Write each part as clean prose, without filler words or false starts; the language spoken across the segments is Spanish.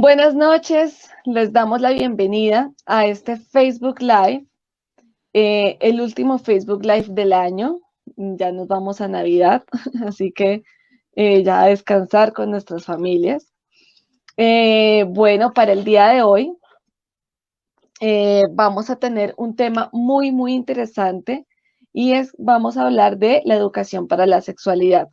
Buenas noches, les damos la bienvenida a este Facebook Live, el último Facebook Live del año. Ya nos vamos a Navidad, así que ya a descansar con nuestras familias. Bueno, para el día de hoy vamos a tener un tema muy interesante y vamos a hablar de la educación para la sexualidad.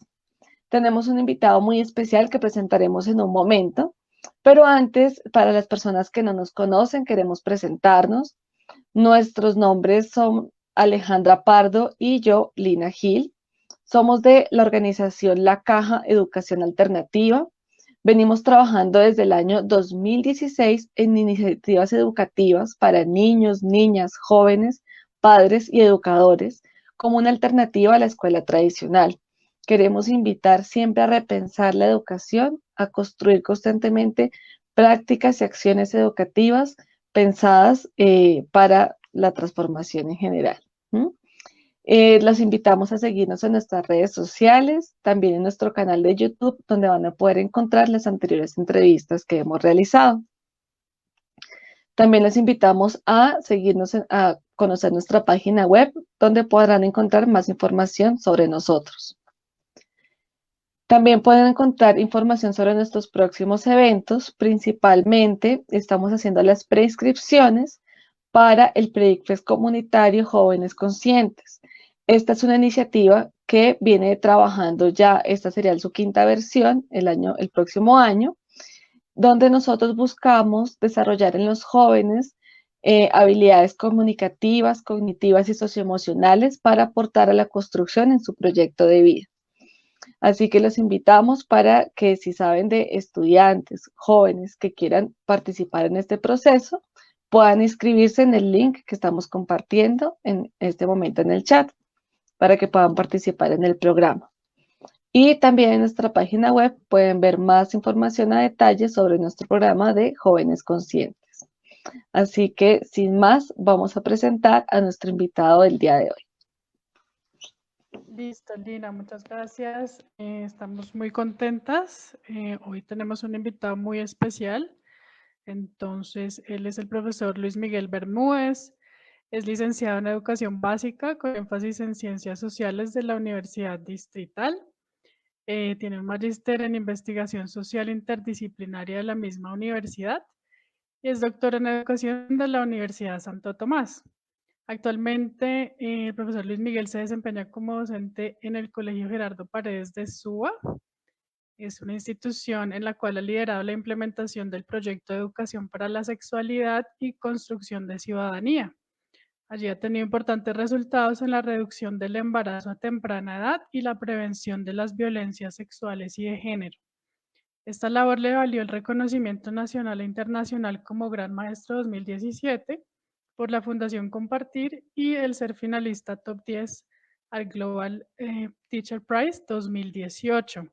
Tenemos un invitado muy especial que presentaremos en un momento, pero antes, para las personas que no nos conocen, queremos presentarnos. Nuestros nombres son Alejandra Pardo y yo, Lina Gil. Somos de la organización La Caja Educación Alternativa. Venimos trabajando desde el año 2016 en iniciativas educativas para niños, niñas, jóvenes, padres y educadores como una alternativa a la escuela tradicional. Queremos invitar siempre a repensar la educación, a construir constantemente prácticas y acciones educativas pensadas para la transformación en general. ¿Mm? Los invitamos a seguirnos en nuestras redes sociales, también en nuestro canal de YouTube, donde van a poder encontrar las anteriores entrevistas que hemos realizado. También les invitamos a seguirnos, a conocer nuestra página web, donde podrán encontrar más información sobre nosotros. También pueden encontrar información sobre nuestros próximos eventos. Principalmente estamos haciendo las preinscripciones para el Predicfest comunitario Jóvenes Conscientes. Esta es una iniciativa que viene trabajando ya, esta sería su quinta versión el próximo año, donde nosotros buscamos desarrollar en los jóvenes habilidades comunicativas, cognitivas y socioemocionales para aportar a la construcción en su proyecto de vida. Así que los invitamos para que si saben de estudiantes, jóvenes que quieran participar en este proceso, puedan inscribirse en el link que estamos compartiendo en este momento en el chat para que puedan participar en el programa. Y también en nuestra página web pueden ver más información a detalle sobre nuestro programa de Jóvenes Conscientes. Así que, sin más, vamos a presentar a nuestro invitado del día de hoy. Listo, Lina, muchas gracias. Estamos muy contentas. Hoy tenemos un invitado muy especial. Entonces, él es el profesor Luis Miguel Bermúdez. Es licenciado en Educación Básica con énfasis en Ciencias Sociales de la Universidad Distrital. Tiene un magíster en Investigación Social Interdisciplinaria de la misma universidad y es doctor en Educación de la Universidad Santo Tomás. Actualmente, el profesor Luis Miguel se desempeña como docente en el Colegio Gerardo Paredes de Suba. Es una institución en la cual ha liderado la implementación del proyecto de educación para la sexualidad y construcción de ciudadanía. Allí ha tenido importantes resultados en la reducción del embarazo a temprana edad y la prevención de las violencias sexuales y de género. Esta labor le valió el reconocimiento nacional e internacional como Gran Maestro 2017 por la Fundación Compartir y el ser finalista top 10 al Global Teacher Prize 2018.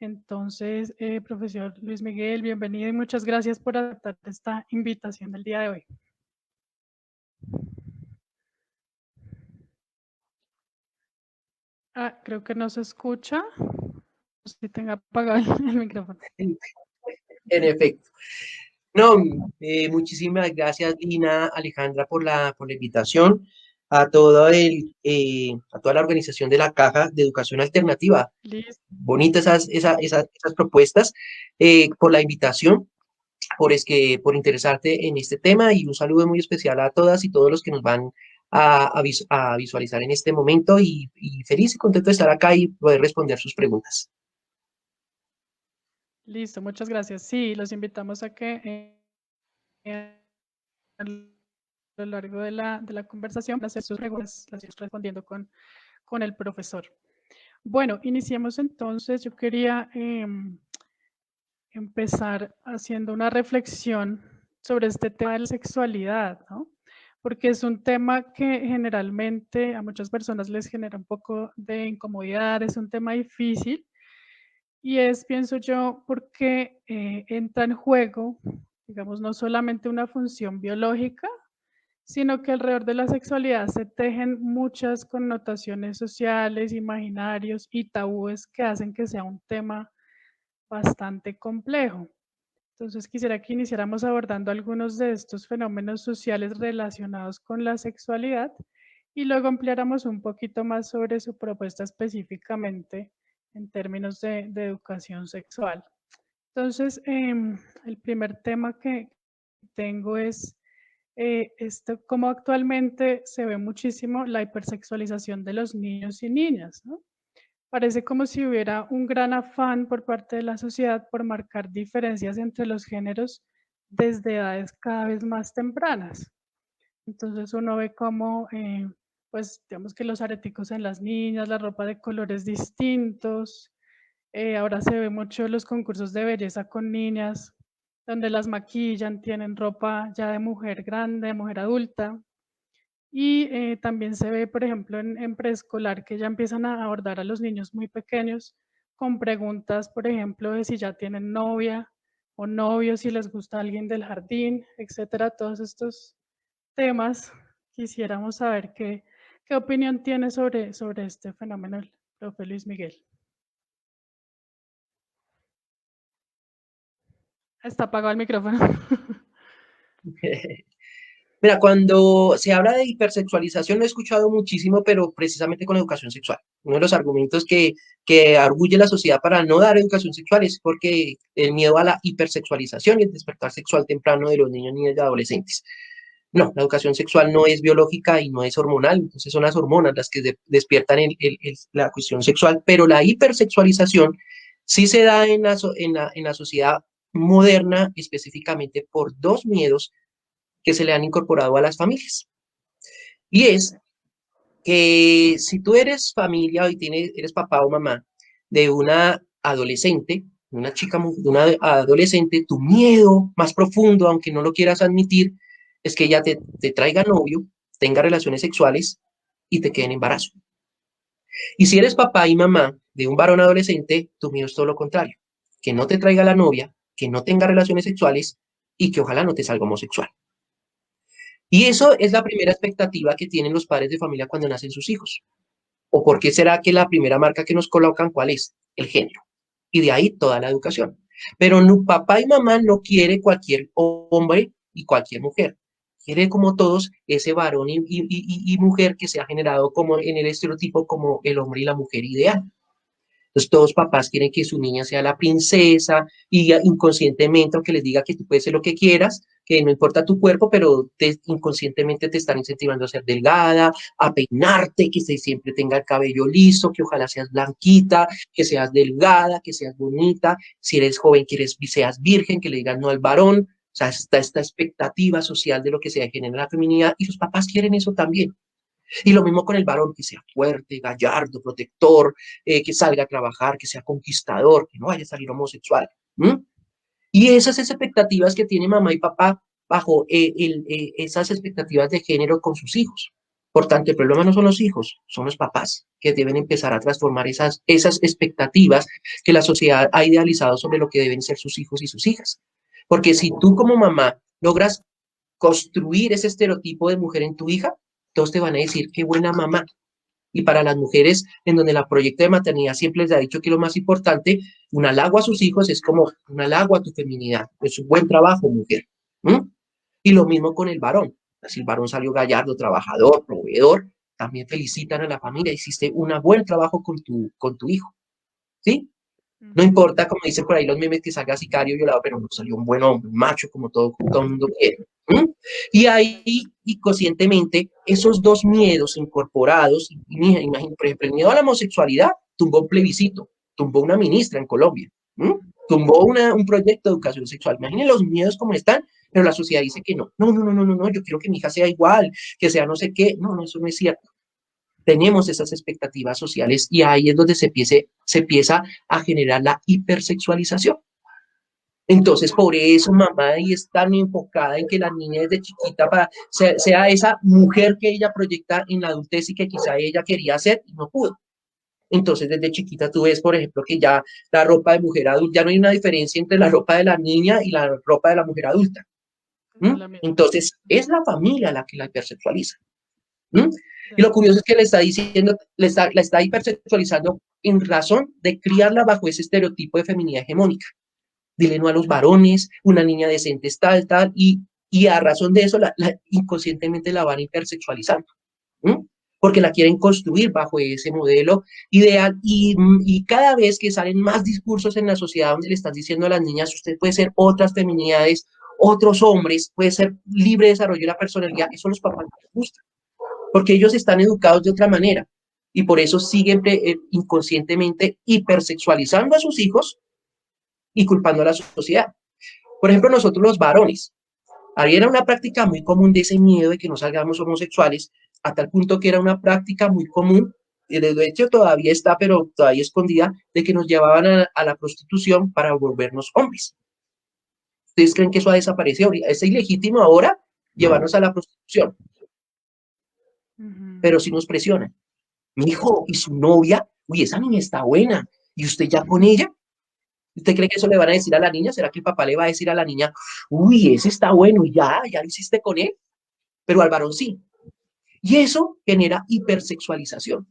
Entonces, profesor Luis Miguel, bienvenido y muchas gracias por aceptar esta invitación del día de hoy. Creo que no se escucha. No sé si tenga apagado el micrófono. En efecto. No, muchísimas gracias, Lina, Alejandra, por la invitación, a toda la organización de la Caja de Educación Alternativa. Listo. Bonitas esas propuestas, por la invitación, por interesarte en este tema, y un saludo muy especial a todas y todos los que nos van a visualizar en este momento, y feliz y contento de estar acá y poder responder sus preguntas. Listo, muchas gracias. Sí, los invitamos a que a lo largo de la conversación hacer sus preguntas, las estoy respondiendo con el profesor. Bueno, iniciemos entonces. Yo quería empezar haciendo una reflexión sobre este tema de la sexualidad, ¿no? Porque es un tema que generalmente a muchas personas les genera un poco de incomodidad, es un tema difícil. Y pienso yo, porque entra en juego, digamos, no solamente una función biológica, sino que alrededor de la sexualidad se tejen muchas connotaciones sociales, imaginarios y tabúes que hacen que sea un tema bastante complejo. Entonces quisiera que iniciáramos abordando algunos de estos fenómenos sociales relacionados con la sexualidad y luego ampliáramos un poquito más sobre su propuesta específicamente en términos de educación sexual. Entonces, el primer tema que tengo es esto, cómo actualmente se ve muchísimo la hipersexualización de los niños y niñas, ¿no? Parece como si hubiera un gran afán por parte de la sociedad por marcar diferencias entre los géneros desde edades cada vez más tempranas. Entonces uno ve como, pues digamos que los areticos en las niñas, la ropa de colores distintos, ahora se ve mucho los concursos de belleza con niñas, donde las maquillan, tienen ropa ya de mujer grande, de mujer adulta. Y también se ve, por ejemplo, en preescolar que ya empiezan a abordar a los niños muy pequeños con preguntas, por ejemplo, de si ya tienen novia o novio, si les gusta alguien del jardín, etcétera. Todos estos temas quisiéramos saber qué opinión tiene sobre este fenómeno el profe Luis Miguel. Está apagado el micrófono. Mira, cuando se habla de hipersexualización lo he escuchado muchísimo, pero precisamente con educación sexual. Uno de los argumentos que arguye la sociedad para no dar educación sexual es porque el miedo a la hipersexualización y el despertar sexual temprano de los niños, niñas y adolescentes. No, la educación sexual no es biológica y no es hormonal, entonces son las hormonas las que despiertan la cuestión sexual, pero la hipersexualización sí se da en la sociedad moderna específicamente por dos miedos que se le han incorporado a las familias. Y es que si tú eres familia y eres papá o mamá de una adolescente, de una chica, de una adolescente, tu miedo más profundo, aunque no lo quieras admitir, es que ella te traiga novio, tenga relaciones sexuales y te quede en embarazo. Y si eres papá y mamá de un varón adolescente, tu miedo es todo lo contrario, que no te traiga la novia, que no tenga relaciones sexuales y que ojalá no te salga homosexual. Y eso es la primera expectativa que tienen los padres de familia cuando nacen sus hijos. ¿O por qué será que la primera marca que nos colocan, cuál es? El género. Y de ahí toda la educación. Pero no, papá y mamá no quiere cualquier hombre y cualquier mujer. Quiere como todos ese varón y mujer que se ha generado como en el estereotipo como el hombre y la mujer ideal. Entonces, todos papás quieren que su niña sea la princesa y inconscientemente, aunque les diga que tú puedes ser lo que quieras, que no importa tu cuerpo, pero inconscientemente te están incentivando a ser delgada, a peinarte, que siempre tenga el cabello liso, que ojalá seas blanquita, que seas delgada, que seas bonita. Si eres joven, seas virgen, que le digan no al varón. O sea, está esta expectativa social de lo que se genera en la feminidad y los papás quieren eso también. Y lo mismo con el varón, que sea fuerte, gallardo, protector, que salga a trabajar, que sea conquistador, que no vaya a salir homosexual. Y esas expectativas que tiene mamá y papá bajo esas expectativas de género con sus hijos. Por tanto, el problema no son los hijos, son los papás que deben empezar a transformar esas expectativas que la sociedad ha idealizado sobre lo que deben ser sus hijos y sus hijas. Porque si tú como mamá logras construir ese estereotipo de mujer en tu hija, todos te van a decir qué buena mamá. Y para las mujeres, en donde la proyecto de maternidad siempre les ha dicho que lo más importante, un halago a sus hijos es como un halago a tu feminidad. Es un buen trabajo, mujer. Y lo mismo con el varón. Si el varón salió gallardo, trabajador, proveedor, también felicitan a la familia. Hiciste un buen trabajo con tu hijo. ¿Sí? No importa, como dicen por ahí los memes, que salga sicario violado, pero no salió un buen hombre, un macho, como todo el mundo quiere. Y ahí, inconscientemente, esos dos miedos incorporados, imagínate, por ejemplo, el miedo a la homosexualidad tumbó un plebiscito, tumbó una ministra en Colombia, tumbó un proyecto de educación sexual. Imaginen los miedos como están, pero la sociedad dice que no, yo quiero que mi hija sea igual, que sea no sé qué. No, eso no es cierto. Tenemos esas expectativas sociales y ahí es donde se empieza a generar la hipersexualización. Entonces, por eso mamá ahí es tan enfocada en que la niña desde chiquita sea esa mujer que ella proyecta en la adultez y que quizá ella quería ser y no pudo. Entonces, desde chiquita tú ves, por ejemplo, que ya la ropa de mujer adulta, ya no hay una diferencia entre la ropa de la niña y la ropa de la mujer adulta. Entonces, es la familia la que la hipersexualiza. Y lo curioso es que le está diciendo, la está hipersexualizando en razón de criarla bajo ese estereotipo de feminidad hegemónica, dile no a los varones, una niña decente es tal, tal, y a razón de eso inconscientemente la van hipersexualizando. ¿Mm? Porque la quieren construir bajo ese modelo ideal y cada vez que salen más discursos en la sociedad donde le están diciendo a las niñas, usted puede ser otras feminidades, otros hombres, puede ser libre de desarrollo de la personalidad, eso a los papás no les gusta, porque ellos están educados de otra manera y por eso siguen inconscientemente hipersexualizando a sus hijos y culpando a la sociedad. Por ejemplo, nosotros los varones, ahí era una práctica muy común de ese miedo de que no salgamos homosexuales, a tal punto que era una práctica muy común, y de hecho todavía está, pero todavía escondida, de que nos llevaban a la prostitución para volvernos hombres. ¿Ustedes creen que eso ha desaparecido? ¿Es ilegítimo ahora llevarnos a la prostitución? Pero si nos presionan. Mi hijo y su novia, uy, esa niña está buena, y usted ya con ella. ¿Usted cree que eso le van a decir a la niña? ¿Será que el papá le va a decir a la niña, uy, ese está bueno, y ya lo hiciste con él? Pero al varón sí. Y eso genera hipersexualización.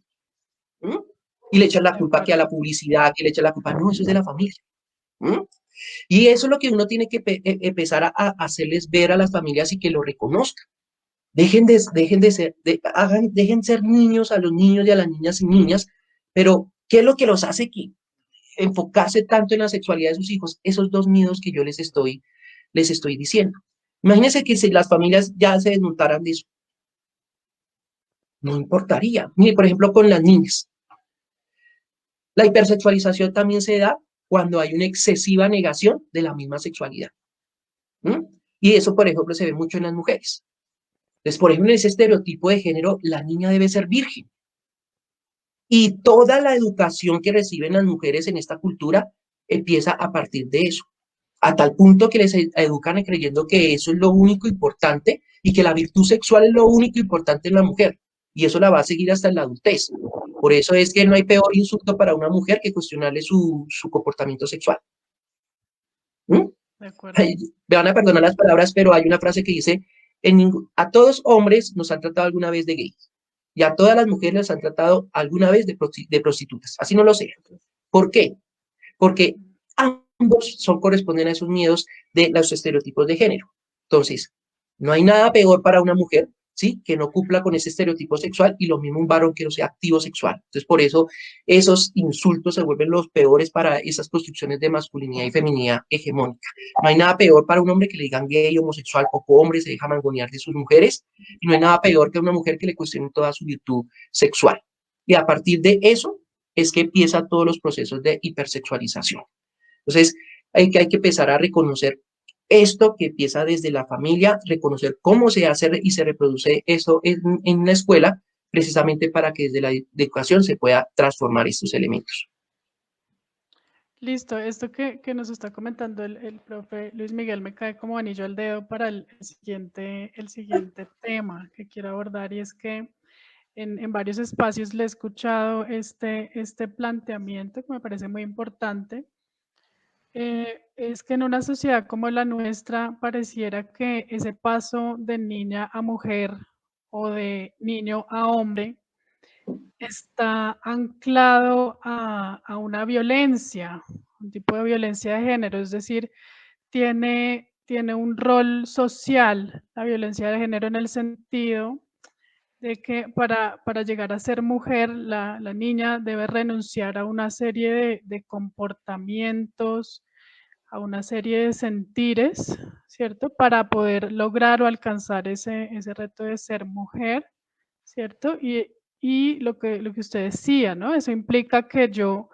¿Mm? Y le echan la culpa que a la publicidad, que le echan la culpa, no, eso es de la familia. ¿Mm? Y eso es lo que uno tiene que empezar a hacerles ver a las familias y que lo reconozcan. Dejen ser niños a los niños y a las niñas y niñas, pero ¿qué es lo que los hace enfocarse tanto en la sexualidad de sus hijos? Esos dos miedos que yo les estoy diciendo. Imagínense que si las familias ya se desmontaran de eso, no importaría. Mire, por ejemplo, con las niñas. La hipersexualización también se da cuando hay una excesiva negación de la misma sexualidad. ¿Mm? Y eso, por ejemplo, se ve mucho en las mujeres. Entonces, por ejemplo, en ese estereotipo de género, la niña debe ser virgen. Y toda la educación que reciben las mujeres en esta cultura empieza a partir de eso. A tal punto que les educan creyendo que eso es lo único importante y que la virtud sexual es lo único importante en la mujer. Y eso la va a seguir hasta en la adultez. Por eso es que no hay peor insulto para una mujer que cuestionarle su comportamiento sexual. ¿Mm? De acuerdo. Me van a perdonar las palabras, pero hay una frase que dice, a todos hombres nos han tratado alguna vez de gays y a todas las mujeres les han tratado alguna vez de prostitutas. Así no lo sé. ¿Por qué? Porque ambos corresponden a esos miedos de los estereotipos de género. Entonces, no hay nada peor para una mujer, ¿sí?, que no cumpla con ese estereotipo sexual y lo mismo un varón que no sea activo sexual. Entonces, por eso esos insultos se vuelven los peores para esas construcciones de masculinidad y feminidad hegemónica. No hay nada peor para un hombre que le digan gay, homosexual, poco hombre, se deja mangonear de sus mujeres, y no hay nada peor que una mujer que le cuestione toda su virtud sexual. Y a partir de eso es que empiezan todos los procesos de hipersexualización. Entonces, hay que empezar a reconocer esto que empieza desde la familia, reconocer cómo se hace y se reproduce eso en la escuela, precisamente para que desde la educación se pueda transformar estos elementos. Listo, esto que nos está comentando el profe Luis Miguel me cae como anillo al dedo para el siguiente tema que quiero abordar, y es que en varios espacios le he escuchado este planteamiento que me parece muy importante. Es que en una sociedad como la nuestra pareciera que ese paso de niña a mujer o de niño a hombre está anclado a una violencia, un tipo de violencia de género, es decir, tiene un rol social, la violencia de género, en el sentido de que para llegar a ser mujer, la niña debe renunciar a una serie de comportamientos, a una serie de sentires, ¿cierto? Para poder lograr o alcanzar ese reto de ser mujer, ¿cierto? Y lo que usted decía, ¿no? Eso implica que yo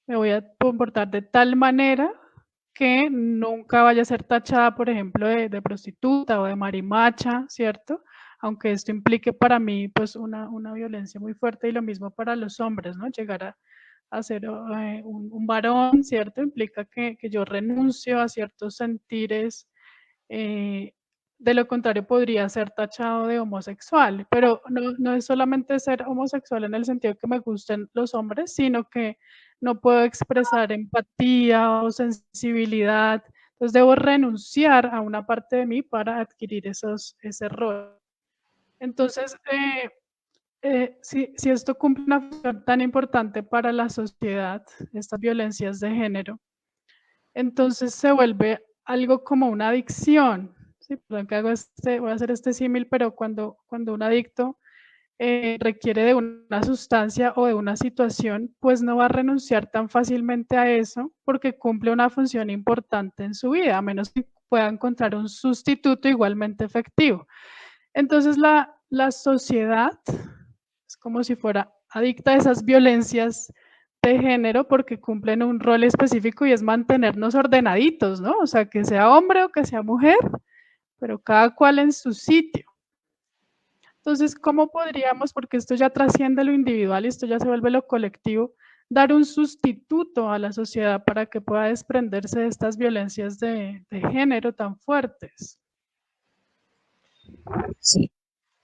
me voy a comportar de tal manera que nunca vaya a ser tachada, por ejemplo, de prostituta o de marimacha, ¿cierto? Aunque esto implique para mí, pues, una violencia muy fuerte, y lo mismo para los hombres, ¿no? Llegar a ser un varón, ¿cierto? Implica que yo renuncio a ciertos sentires, de lo contrario podría ser tachado de homosexual, pero no es solamente ser homosexual en el sentido que me gusten los hombres, sino que no puedo expresar empatía o sensibilidad, entonces debo renunciar a una parte de mí para adquirir ese rol. Entonces, si esto cumple una función tan importante para la sociedad, estas violencias de género, entonces se vuelve algo como una adicción. Sí, perdón que voy a hacer este símil, pero cuando un adicto requiere de una sustancia o de una situación, pues no va a renunciar tan fácilmente a eso porque cumple una función importante en su vida, a menos que pueda encontrar un sustituto igualmente efectivo. Entonces la sociedad es como si fuera adicta a esas violencias de género porque cumplen un rol específico y es mantenernos ordenaditos, ¿no? O sea, que sea hombre o que sea mujer, pero cada cual en su sitio. Entonces, ¿cómo podríamos, porque esto ya trasciende lo individual y esto ya se vuelve lo colectivo, dar un sustituto a la sociedad para que pueda desprenderse de estas violencias de género tan fuertes? Sí.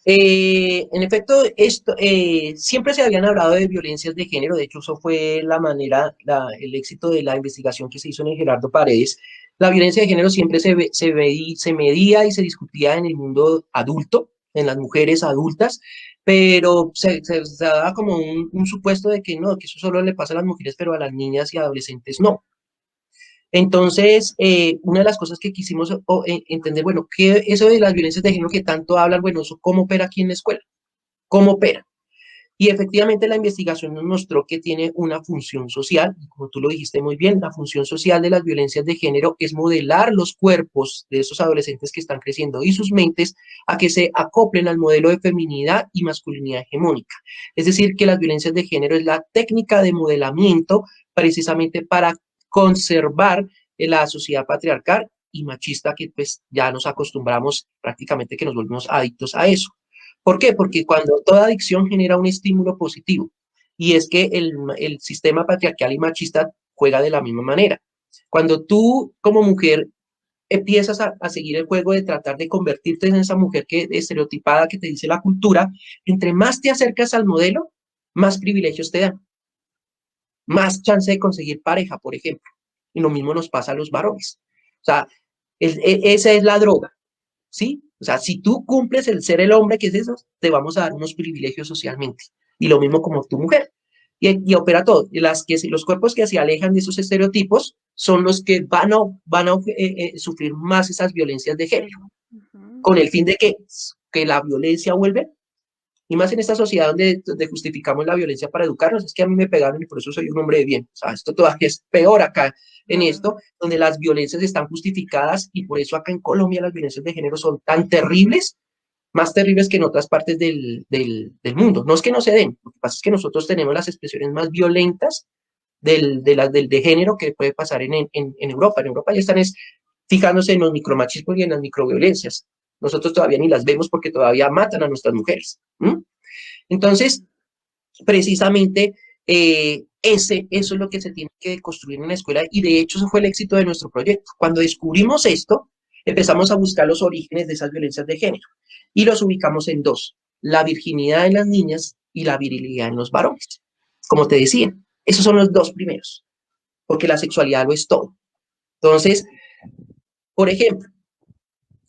En efecto, esto, siempre se habían hablado de violencias de género, de hecho eso fue la manera, el éxito de la investigación que se hizo en el Gerardo Paredes. La violencia de género siempre se medía y se discutía en el mundo adulto, en las mujeres adultas, pero se daba como un supuesto de que no, que eso solo le pasa a las mujeres, pero a las niñas y adolescentes no. Entonces, una de las cosas que quisimos entender, bueno, que eso de las violencias de género que tanto hablan, bueno, eso cómo opera aquí en la escuela, cómo opera. Y efectivamente la investigación nos mostró que tiene una función social, y como tú lo dijiste muy bien, la función social de las violencias de género es modelar los cuerpos de esos adolescentes que están creciendo y sus mentes a que se acoplen al modelo de feminidad y masculinidad hegemónica. Es decir, que las violencias de género es la técnica de modelamiento precisamente para conservar la sociedad patriarcal y machista que pues ya nos acostumbramos prácticamente que nos volvemos adictos a eso. ¿Por qué? Porque cuando toda adicción genera un estímulo positivo, y es que el sistema patriarcal y machista juega de la misma manera. Cuando tú como mujer empiezas a seguir el juego de tratar de convertirte en esa mujer que estereotipada que te dice la cultura, entre más te acercas al modelo, más privilegios te dan, más chance de conseguir pareja, por ejemplo. Y lo mismo nos pasa a los varones. O sea, esa es la droga. ¿Sí? O sea, si tú cumples el ser el hombre que es eso, te vamos a dar unos privilegios socialmente. Y lo mismo como tu mujer. Y opera todo. Los cuerpos que se alejan de esos estereotipos son los que van a sufrir más esas violencias de género, con el fin de que la violencia vuelve. Y más en esta sociedad donde justificamos la violencia para educarnos, es que a mí me pegaron y por eso soy un hombre de bien. O sea, esto todavía es peor acá en esto, donde las violencias están justificadas y por eso acá en Colombia las violencias de género son tan terribles, más terribles que en otras partes del mundo. No es que no se den, lo que pasa es que nosotros tenemos las expresiones más violentas de género que puede pasar en Europa. En Europa ya están fijándose en los micromachismos y en las microviolencias. Nosotros todavía ni las vemos porque todavía matan a nuestras mujeres. Entonces, precisamente, eso es lo que se tiene que construir en la escuela y de hecho eso fue el éxito de nuestro proyecto. Cuando descubrimos esto, empezamos a buscar los orígenes de esas violencias de género y los ubicamos en dos, la virginidad en las niñas y la virilidad en los varones. Como te decía, esos son los dos primeros, porque la sexualidad lo es todo. Entonces, por ejemplo,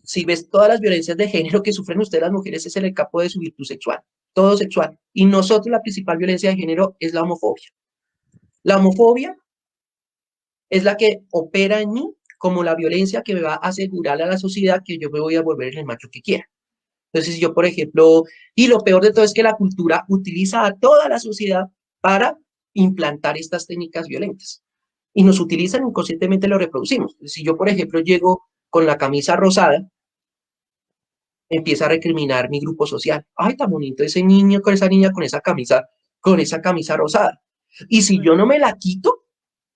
si ves todas las violencias de género que sufren ustedes las mujeres, es el campo de su virtud sexual, todo sexual. Y nosotros la principal violencia de género es la homofobia. La homofobia es la que opera en mí como la violencia que me va a asegurar a la sociedad que yo me voy a volver el macho que quiera. Entonces, si yo, por ejemplo, y lo peor de todo es que la cultura utiliza a toda la sociedad para implantar estas técnicas violentas. Y nos utilizan inconscientemente, lo reproducimos. Si yo, por ejemplo, llego con la camisa rosada, empieza a recriminar mi grupo social. Ay, tan bonito ese niño con esa niña con esa camisa rosada. Y si yo no me la quito,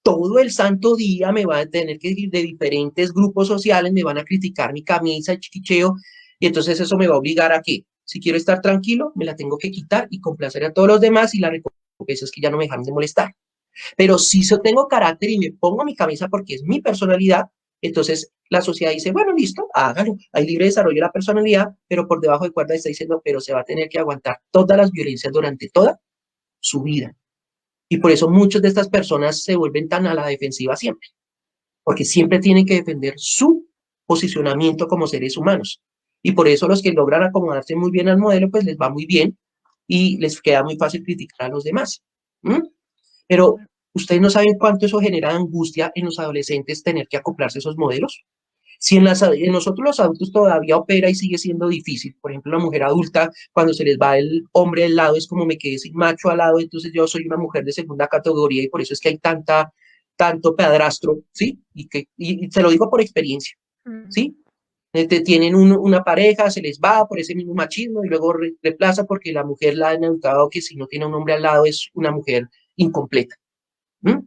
todo el santo día me van a tener que ir de diferentes grupos sociales, me van a criticar mi camisa, el chiquicheo, y entonces eso me va a obligar a que, si quiero estar tranquilo, me la tengo que quitar y complacer a todos los demás y la recompensa es que ya no me dejan de molestar. Pero si yo tengo carácter y me pongo mi camisa porque es mi personalidad, entonces la sociedad dice, bueno, listo, hágalo, hay libre desarrollo de la personalidad, pero por debajo de cuerda está diciendo, pero se va a tener que aguantar todas las violencias durante toda su vida. Y por eso muchas de estas personas se vuelven tan a la defensiva siempre, porque siempre tienen que defender su posicionamiento como seres humanos. Y por eso los que logran acomodarse muy bien al modelo, pues les va muy bien y les queda muy fácil criticar a los demás. ¿Mm? Pero ¿Ustedes no saben cuánto eso genera angustia en los adolescentes tener que acoplarse a esos modelos? Si en nosotros los adultos todavía opera y sigue siendo difícil, por ejemplo, la mujer adulta, cuando se les va el hombre al lado, es como me quedé sin macho al lado, entonces yo soy una mujer de segunda categoría y por eso es que hay tanto padrastro, ¿sí? Y se lo digo por experiencia, ¿sí? Tienen una pareja, se les va por ese mismo machismo y luego reemplaza porque la mujer la han educado que si no tiene un hombre al lado es una mujer incompleta. ¿Mm?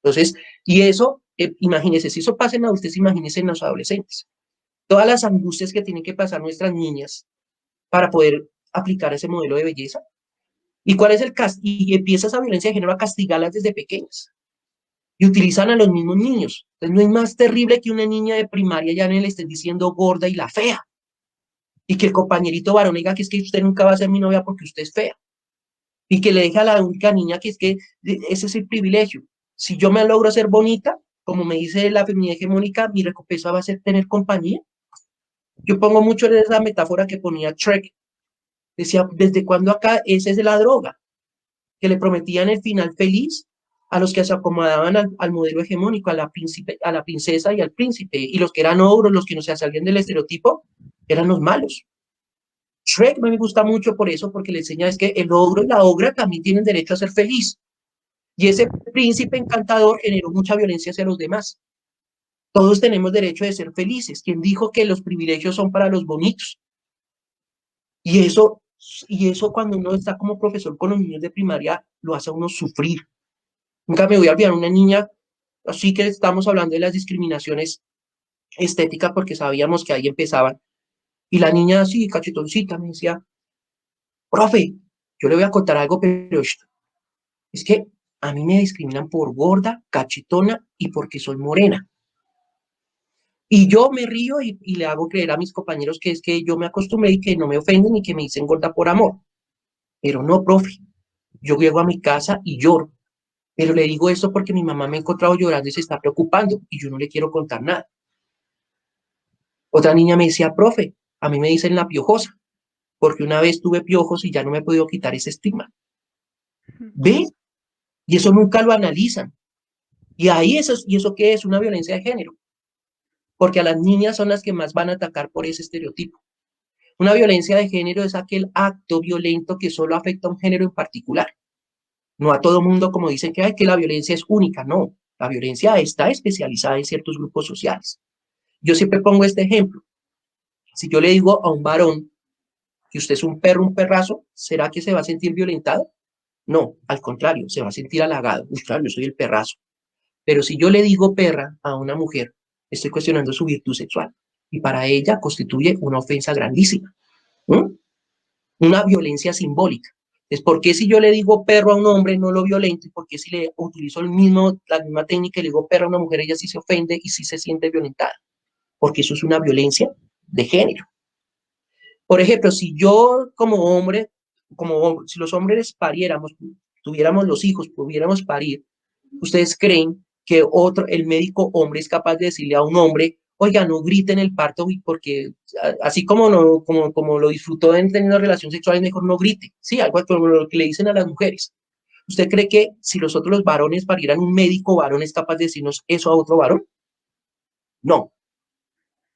Entonces, y eso, imagínense, si eso pasa en adultos, imagínense en los adolescentes. Todas las angustias que tienen que pasar nuestras niñas para poder aplicar ese modelo de belleza. ¿Y cuál es el castigo? Y empieza esa violencia de género a castigarlas desde pequeñas. Y utilizan a los mismos niños. Entonces, no hay más terrible que una niña de primaria ya no le estén diciendo gorda y la fea. Y que el compañerito varón diga que es que usted nunca va a ser mi novia porque usted es fea. Y que le deje a la única niña que es que ese es el privilegio. Si yo me logro ser bonita, como me dice la feminidad hegemónica, mi recompensa va a ser tener compañía. Yo pongo mucho en esa metáfora que ponía Shrek. Decía, ¿desde cuándo acá esa es de la droga? Que le prometían el final feliz a los que se acomodaban al modelo hegemónico, a la princesa y al príncipe. Y los que eran ogros, los que no se salían del estereotipo, eran los malos. Shrek me gusta mucho por eso, porque le enseña es que el ogro y la ogra también tienen derecho a ser feliz. Y ese príncipe encantador generó mucha violencia hacia los demás. Todos tenemos derecho de ser felices. ¿Quién dijo que los privilegios son para los bonitos? Y eso, y eso cuando uno está como profesor con los niños de primaria, lo hace a uno sufrir. Nunca me voy a olvidar una niña, así que estamos hablando de las discriminaciones estéticas porque sabíamos que ahí empezaban. Y la niña así, cachetoncita, me decía, profe, yo le voy a contar algo, pero es que a mí me discriminan por gorda, cachetona y porque soy morena. Y yo me río y le hago creer a mis compañeros que es que yo me acostumbré y que no me ofenden y que me dicen gorda por amor. Pero no, profe, yo llego a mi casa y lloro. Pero le digo esto porque mi mamá me ha encontrado llorando y se está preocupando y yo no le quiero contar nada. Otra niña me decía, profe, a mí me dicen la piojosa, porque una vez tuve piojos y ya no me he podido quitar ese estigma. ¿Ve? Y eso nunca lo analizan. Y ahí ¿y eso qué es? Una violencia de género. Porque a las niñas son las que más van a atacar por ese estereotipo. Una violencia de género es aquel acto violento que solo afecta a un género en particular. No a todo mundo como dicen que, que la violencia es única. No, la violencia está especializada en ciertos grupos sociales. Yo siempre pongo este ejemplo. Si yo le digo a un varón que usted es un perro, un perrazo, ¿será que se va a sentir violentado? No, al contrario, se va a sentir halagado. Uy, claro, yo soy el perrazo. Pero si yo le digo perra a una mujer, estoy cuestionando su virtud sexual. Y para ella constituye una ofensa grandísima. ¿Mm? Una violencia simbólica. Es porque si yo le digo perro a un hombre no lo violento, y porque si le utilizo la misma técnica y le digo perro a una mujer, ella sí se ofende y sí se siente violentada. Porque eso es una violencia de género. Por ejemplo, si yo como hombre, si los hombres pariéramos, tuviéramos los hijos, pudiéramos parir, ¿ustedes creen que el médico hombre es capaz de decirle a un hombre, oiga, no grite en el parto, porque así como, no, como lo disfrutó en teniendo relación sexual, mejor no grite? Sí, algo como lo que le dicen a las mujeres. ¿Usted cree que si nosotros los varones parieran, un médico varón es capaz de decirnos eso a otro varón? No,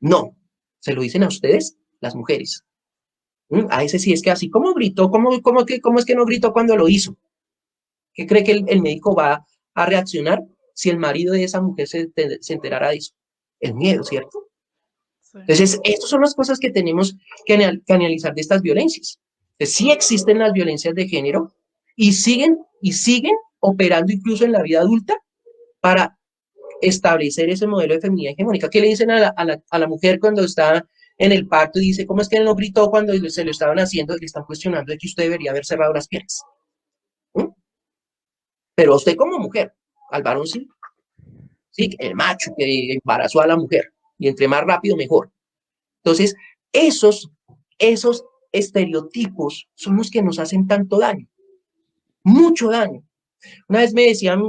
no. Se lo dicen a ustedes, las mujeres. A ese sí es que así como gritó, ¿cómo es que no gritó cuando lo hizo? ¿Qué cree que el médico va a reaccionar si el marido de esa mujer se enterara de eso? El miedo, ¿cierto? Sí. Entonces, estas son las cosas que tenemos que analizar de estas violencias. Entonces, sí existen las violencias de género y siguen operando incluso en la vida adulta para establecer ese modelo de feminidad hegemónica. ¿Qué le dicen a la mujer cuando está en el parto y dice, ¿cómo es que él no gritó cuando se lo estaban haciendo? Le están cuestionando de que usted debería haber cerrado las piernas. ¿Mm? Pero usted como mujer, al varón sí, sí, el macho que embarazó a la mujer, y entre más rápido mejor. Entonces, esos estereotipos son los que nos hacen tanto daño, mucho daño. Una vez me decían,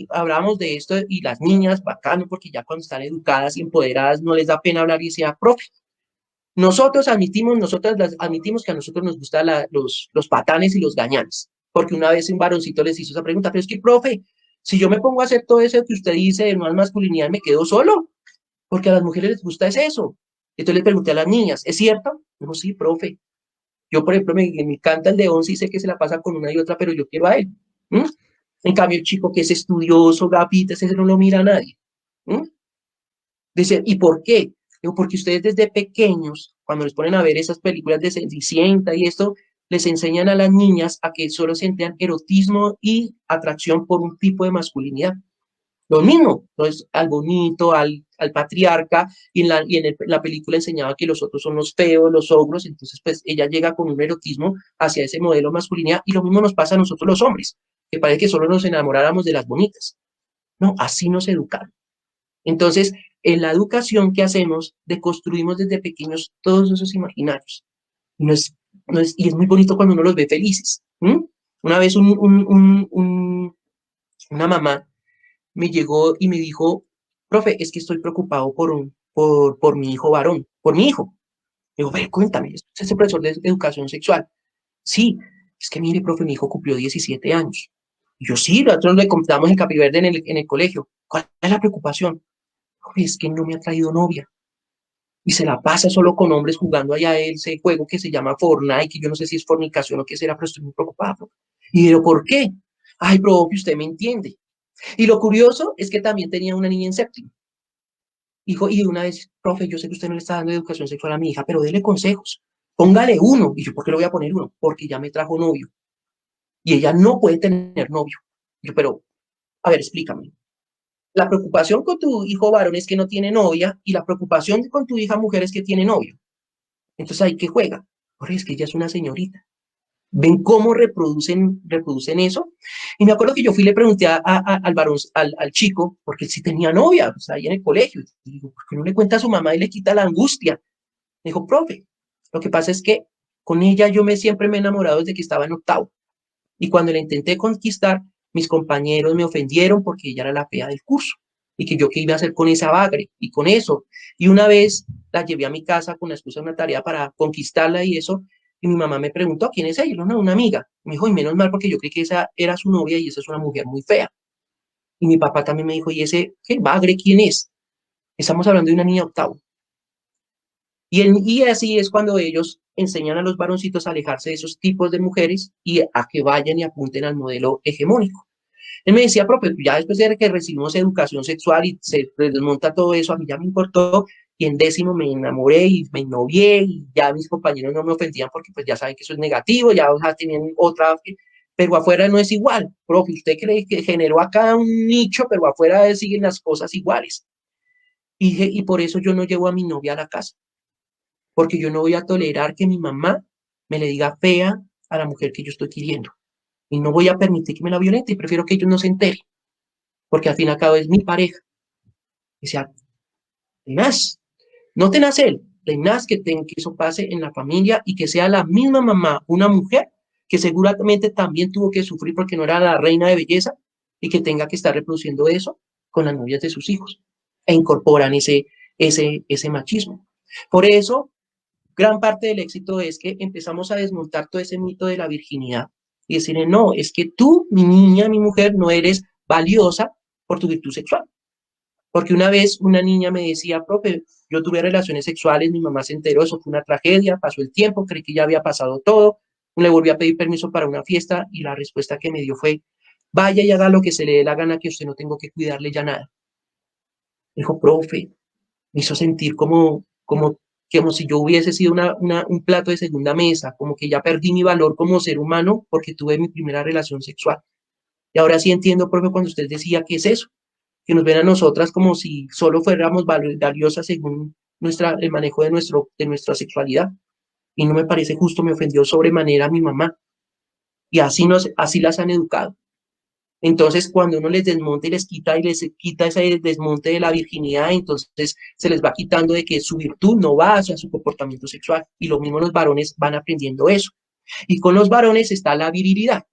hablábamos de esto y las niñas, bacano, porque ya cuando están educadas y empoderadas no les da pena hablar y decía, profe, nosotras admitimos que a nosotros nos gustan los patanes y los gañanes, porque una vez un varoncito les hizo esa pregunta, pero es que, profe, Si yo me pongo a hacer todo eso que usted dice de nuevas masculinidad, me quedo solo, porque a las mujeres les gusta es eso. Entonces le pregunté a las niñas, ¿es cierto? Dijo, sí, profe. Yo, por ejemplo, me encanta el de 11 y sé que se la pasa con una y otra, pero yo quiero a él. ¿Mm? En cambio, el chico que es estudioso, gafita, ese no lo mira a nadie. ¿Mm? Dice, ¿y por qué? Digo, porque ustedes desde pequeños, cuando les ponen a ver esas películas de Cenicienta y esto, les enseñan a las niñas a que solo sientan erotismo y atracción por un tipo de masculinidad. Lo mismo, entonces al bonito, al patriarca, la película enseñaba que los otros son los feos, los ogros, entonces pues ella llega con un erotismo hacia ese modelo de masculinidad y lo mismo nos pasa a nosotros los hombres, que parece que solo nos enamoráramos de las bonitas. No, así nos educaron. Entonces, en la educación que hacemos, deconstruimos desde pequeños todos esos imaginarios. No es, y es muy bonito cuando uno los ve felices. ¿Mm? Una vez una mamá me llegó y me dijo, profe, es que estoy preocupado por mi hijo varón, por mi hijo. Digo, ve, cuéntame, ¿usted es el profesor de educación sexual? Sí, es que mire, profe, mi hijo cumplió 17 años. Y yo, sí, nosotros le compramos el Capiverde en el colegio. ¿Cuál es la preocupación? Profe, es que no me ha traído novia. Y se la pasa solo con hombres jugando allá ese juego que se llama Fortnite, que yo no sé si es fornicación o qué será, pero estoy muy preocupado. Y digo, ¿por qué? Ay, profe, usted me entiende. Y lo curioso es que también tenía una niña en séptimo. Hijo, y una vez, profe, yo sé que usted no le está dando educación sexual a mi hija, pero dele consejos. Póngale uno. Y yo, ¿por qué le voy a poner uno? Porque ya me trajo novio. Y ella no puede tener novio. Y yo, pero, a ver, explícame. La preocupación con tu hijo varón es que no tiene novia y la preocupación con tu hija mujer es que tiene novio. Entonces, ¿ahí qué juega? Porque es que ella es una señorita. ¿Ven cómo reproducen eso? Y me acuerdo que yo fui y le pregunté al varón, al chico, porque él sí tenía novia, pues ahí en el colegio. Y digo, ¿por qué no le cuenta a su mamá y le quita la angustia? Me dijo, profe, lo que pasa es que con ella siempre me he enamorado desde que estaba en octavo. Y cuando la intenté conquistar, mis compañeros me ofendieron porque ella era la fea del curso. Y que yo qué iba a hacer con esa bagre y con eso. Y una vez la llevé a mi casa con la excusa de una tarea para conquistarla y eso. Y mi mamá me preguntó, ¿quién es ella? No, una amiga. Me dijo, y menos mal porque yo creí que esa era su novia y esa es una mujer muy fea. Y mi papá también me dijo, ¿y ese qué bagre quién es? Estamos hablando de una niña octavo. Y así es cuando ellos enseñan a los varoncitos a alejarse de esos tipos de mujeres y a que vayan y apunten al modelo hegemónico. Él me decía, profe, ya después de que recibimos educación sexual y se desmonta todo eso, a mí ya me importó, y en décimo me enamoré y me novié, y ya mis compañeros no me ofendían porque pues ya saben que eso es negativo, ya tienen otra, pero afuera no es igual. Profe, usted cree que generó acá un nicho, pero afuera siguen las cosas iguales. Y por eso yo no llevo a mi novia a la casa, porque yo no voy a tolerar que mi mamá me le diga fea a la mujer que yo estoy queriendo. Y no voy a permitir que me la violente, y prefiero que ellos no se enteren, porque al fin y al cabo es mi pareja. O sea, más, no tenaz él, tenaz que eso pase en la familia y que sea la misma mamá, una mujer que seguramente también tuvo que sufrir porque no era la reina de belleza y que tenga que estar reproduciendo eso con las novias de sus hijos e incorporan ese machismo. Por eso, gran parte del éxito es que empezamos a desmontar todo ese mito de la virginidad y decirle, no, es que tú, mi niña, mi mujer, no eres valiosa por tu virtud sexual. Porque una vez una niña me decía, profe, yo tuve relaciones sexuales, mi mamá se enteró, eso fue una tragedia, pasó el tiempo, creí que ya había pasado todo, le volví a pedir permiso para una fiesta y la respuesta que me dio fue, vaya y haga lo que se le dé la gana, que usted no tengo que cuidarle ya nada. Dijo, profe, me hizo sentir como si yo hubiese sido un plato de segunda mesa, como que ya perdí mi valor como ser humano porque tuve mi primera relación sexual. Y ahora sí entiendo, profe, cuando usted decía, ¿qué es eso? Que nos ven a nosotras como si solo fuéramos valiosas según el manejo de nuestra sexualidad. Y no me parece justo, me ofendió sobremanera a mi mamá. Y así las han educado. Entonces, cuando uno les desmonta y les quita ese desmonte de la virginidad, entonces se les va quitando de que su virtud no va hacia su comportamiento sexual. Y lo mismo los varones van aprendiendo eso. Y con los varones está la virilidad,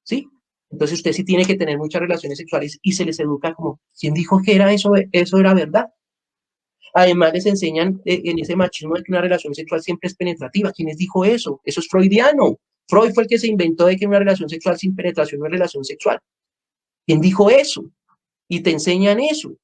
¿sí? Entonces usted sí tiene que tener muchas relaciones sexuales y se les educa como, ¿quién dijo que era eso? Eso era verdad. Además les enseñan en ese machismo de que una relación sexual siempre es penetrativa. ¿Quién les dijo eso? Eso es freudiano. Freud fue el que se inventó de que una relación sexual sin penetración no es relación sexual. ¿Quién dijo eso? Y te enseñan eso.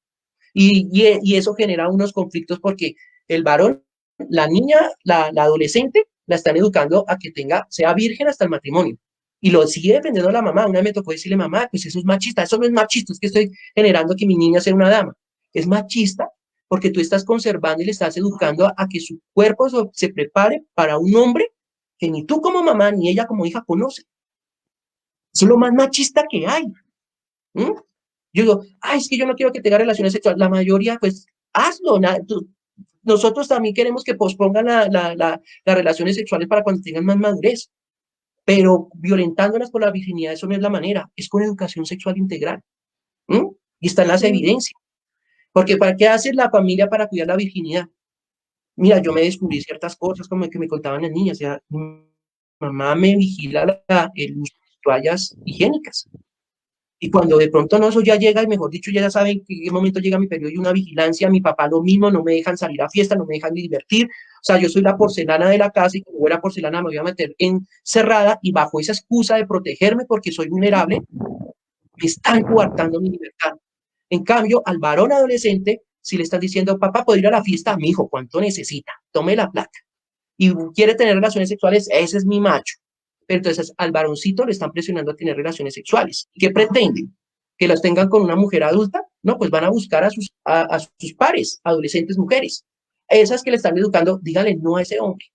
Y eso genera unos conflictos porque el varón, la niña, la adolescente, la están educando a que sea virgen hasta el matrimonio. Y lo sigue defendiendo la mamá. Una vez me tocó decirle, mamá, pues eso es machista. Eso no es machista, es que estoy generando que mi niña sea una dama. Es machista porque tú estás conservando y le estás educando a que su cuerpo se prepare para un hombre que ni tú como mamá ni ella como hija conoce. Eso es lo más machista que hay. ¿Mm? Yo digo, ay, es que yo no quiero que tenga relaciones sexuales. La mayoría, pues, hazlo. Nosotros también queremos que pospongan las relaciones sexuales para cuando tengan más madurez. Pero violentándolas por la virginidad, eso no es la manera. Es con educación sexual integral. ¿Mm? Y están las Sí. evidencias. Porque ¿para qué hace la familia para cuidar la virginidad? Mira, yo me descubrí ciertas cosas como que me contaban las niñas. O sea, mi mamá me vigila el uso de toallas higiénicas. Y cuando de pronto no, eso ya llega, y mejor dicho, ya saben en qué momento llega mi periodo y una vigilancia, mi papá lo mismo, no me dejan salir a fiesta, no me dejan ni divertir. O sea, yo soy la porcelana de la casa y como era porcelana me voy a meter encerrada y bajo esa excusa de protegerme porque soy vulnerable, me están coartando mi libertad. En cambio, al varón adolescente, si le estás diciendo, papá, ¿puedo ir a la fiesta? Mi hijo, ¿cuánto necesita? Tome la plata. Y quiere tener relaciones sexuales, ese es mi macho. Pero entonces al varoncito le están presionando a tener relaciones sexuales. ¿Qué pretenden? ¿Que las tengan con una mujer adulta? No, pues van a buscar a sus pares, adolescentes mujeres. Esas que le están educando, díganle no a ese hombre.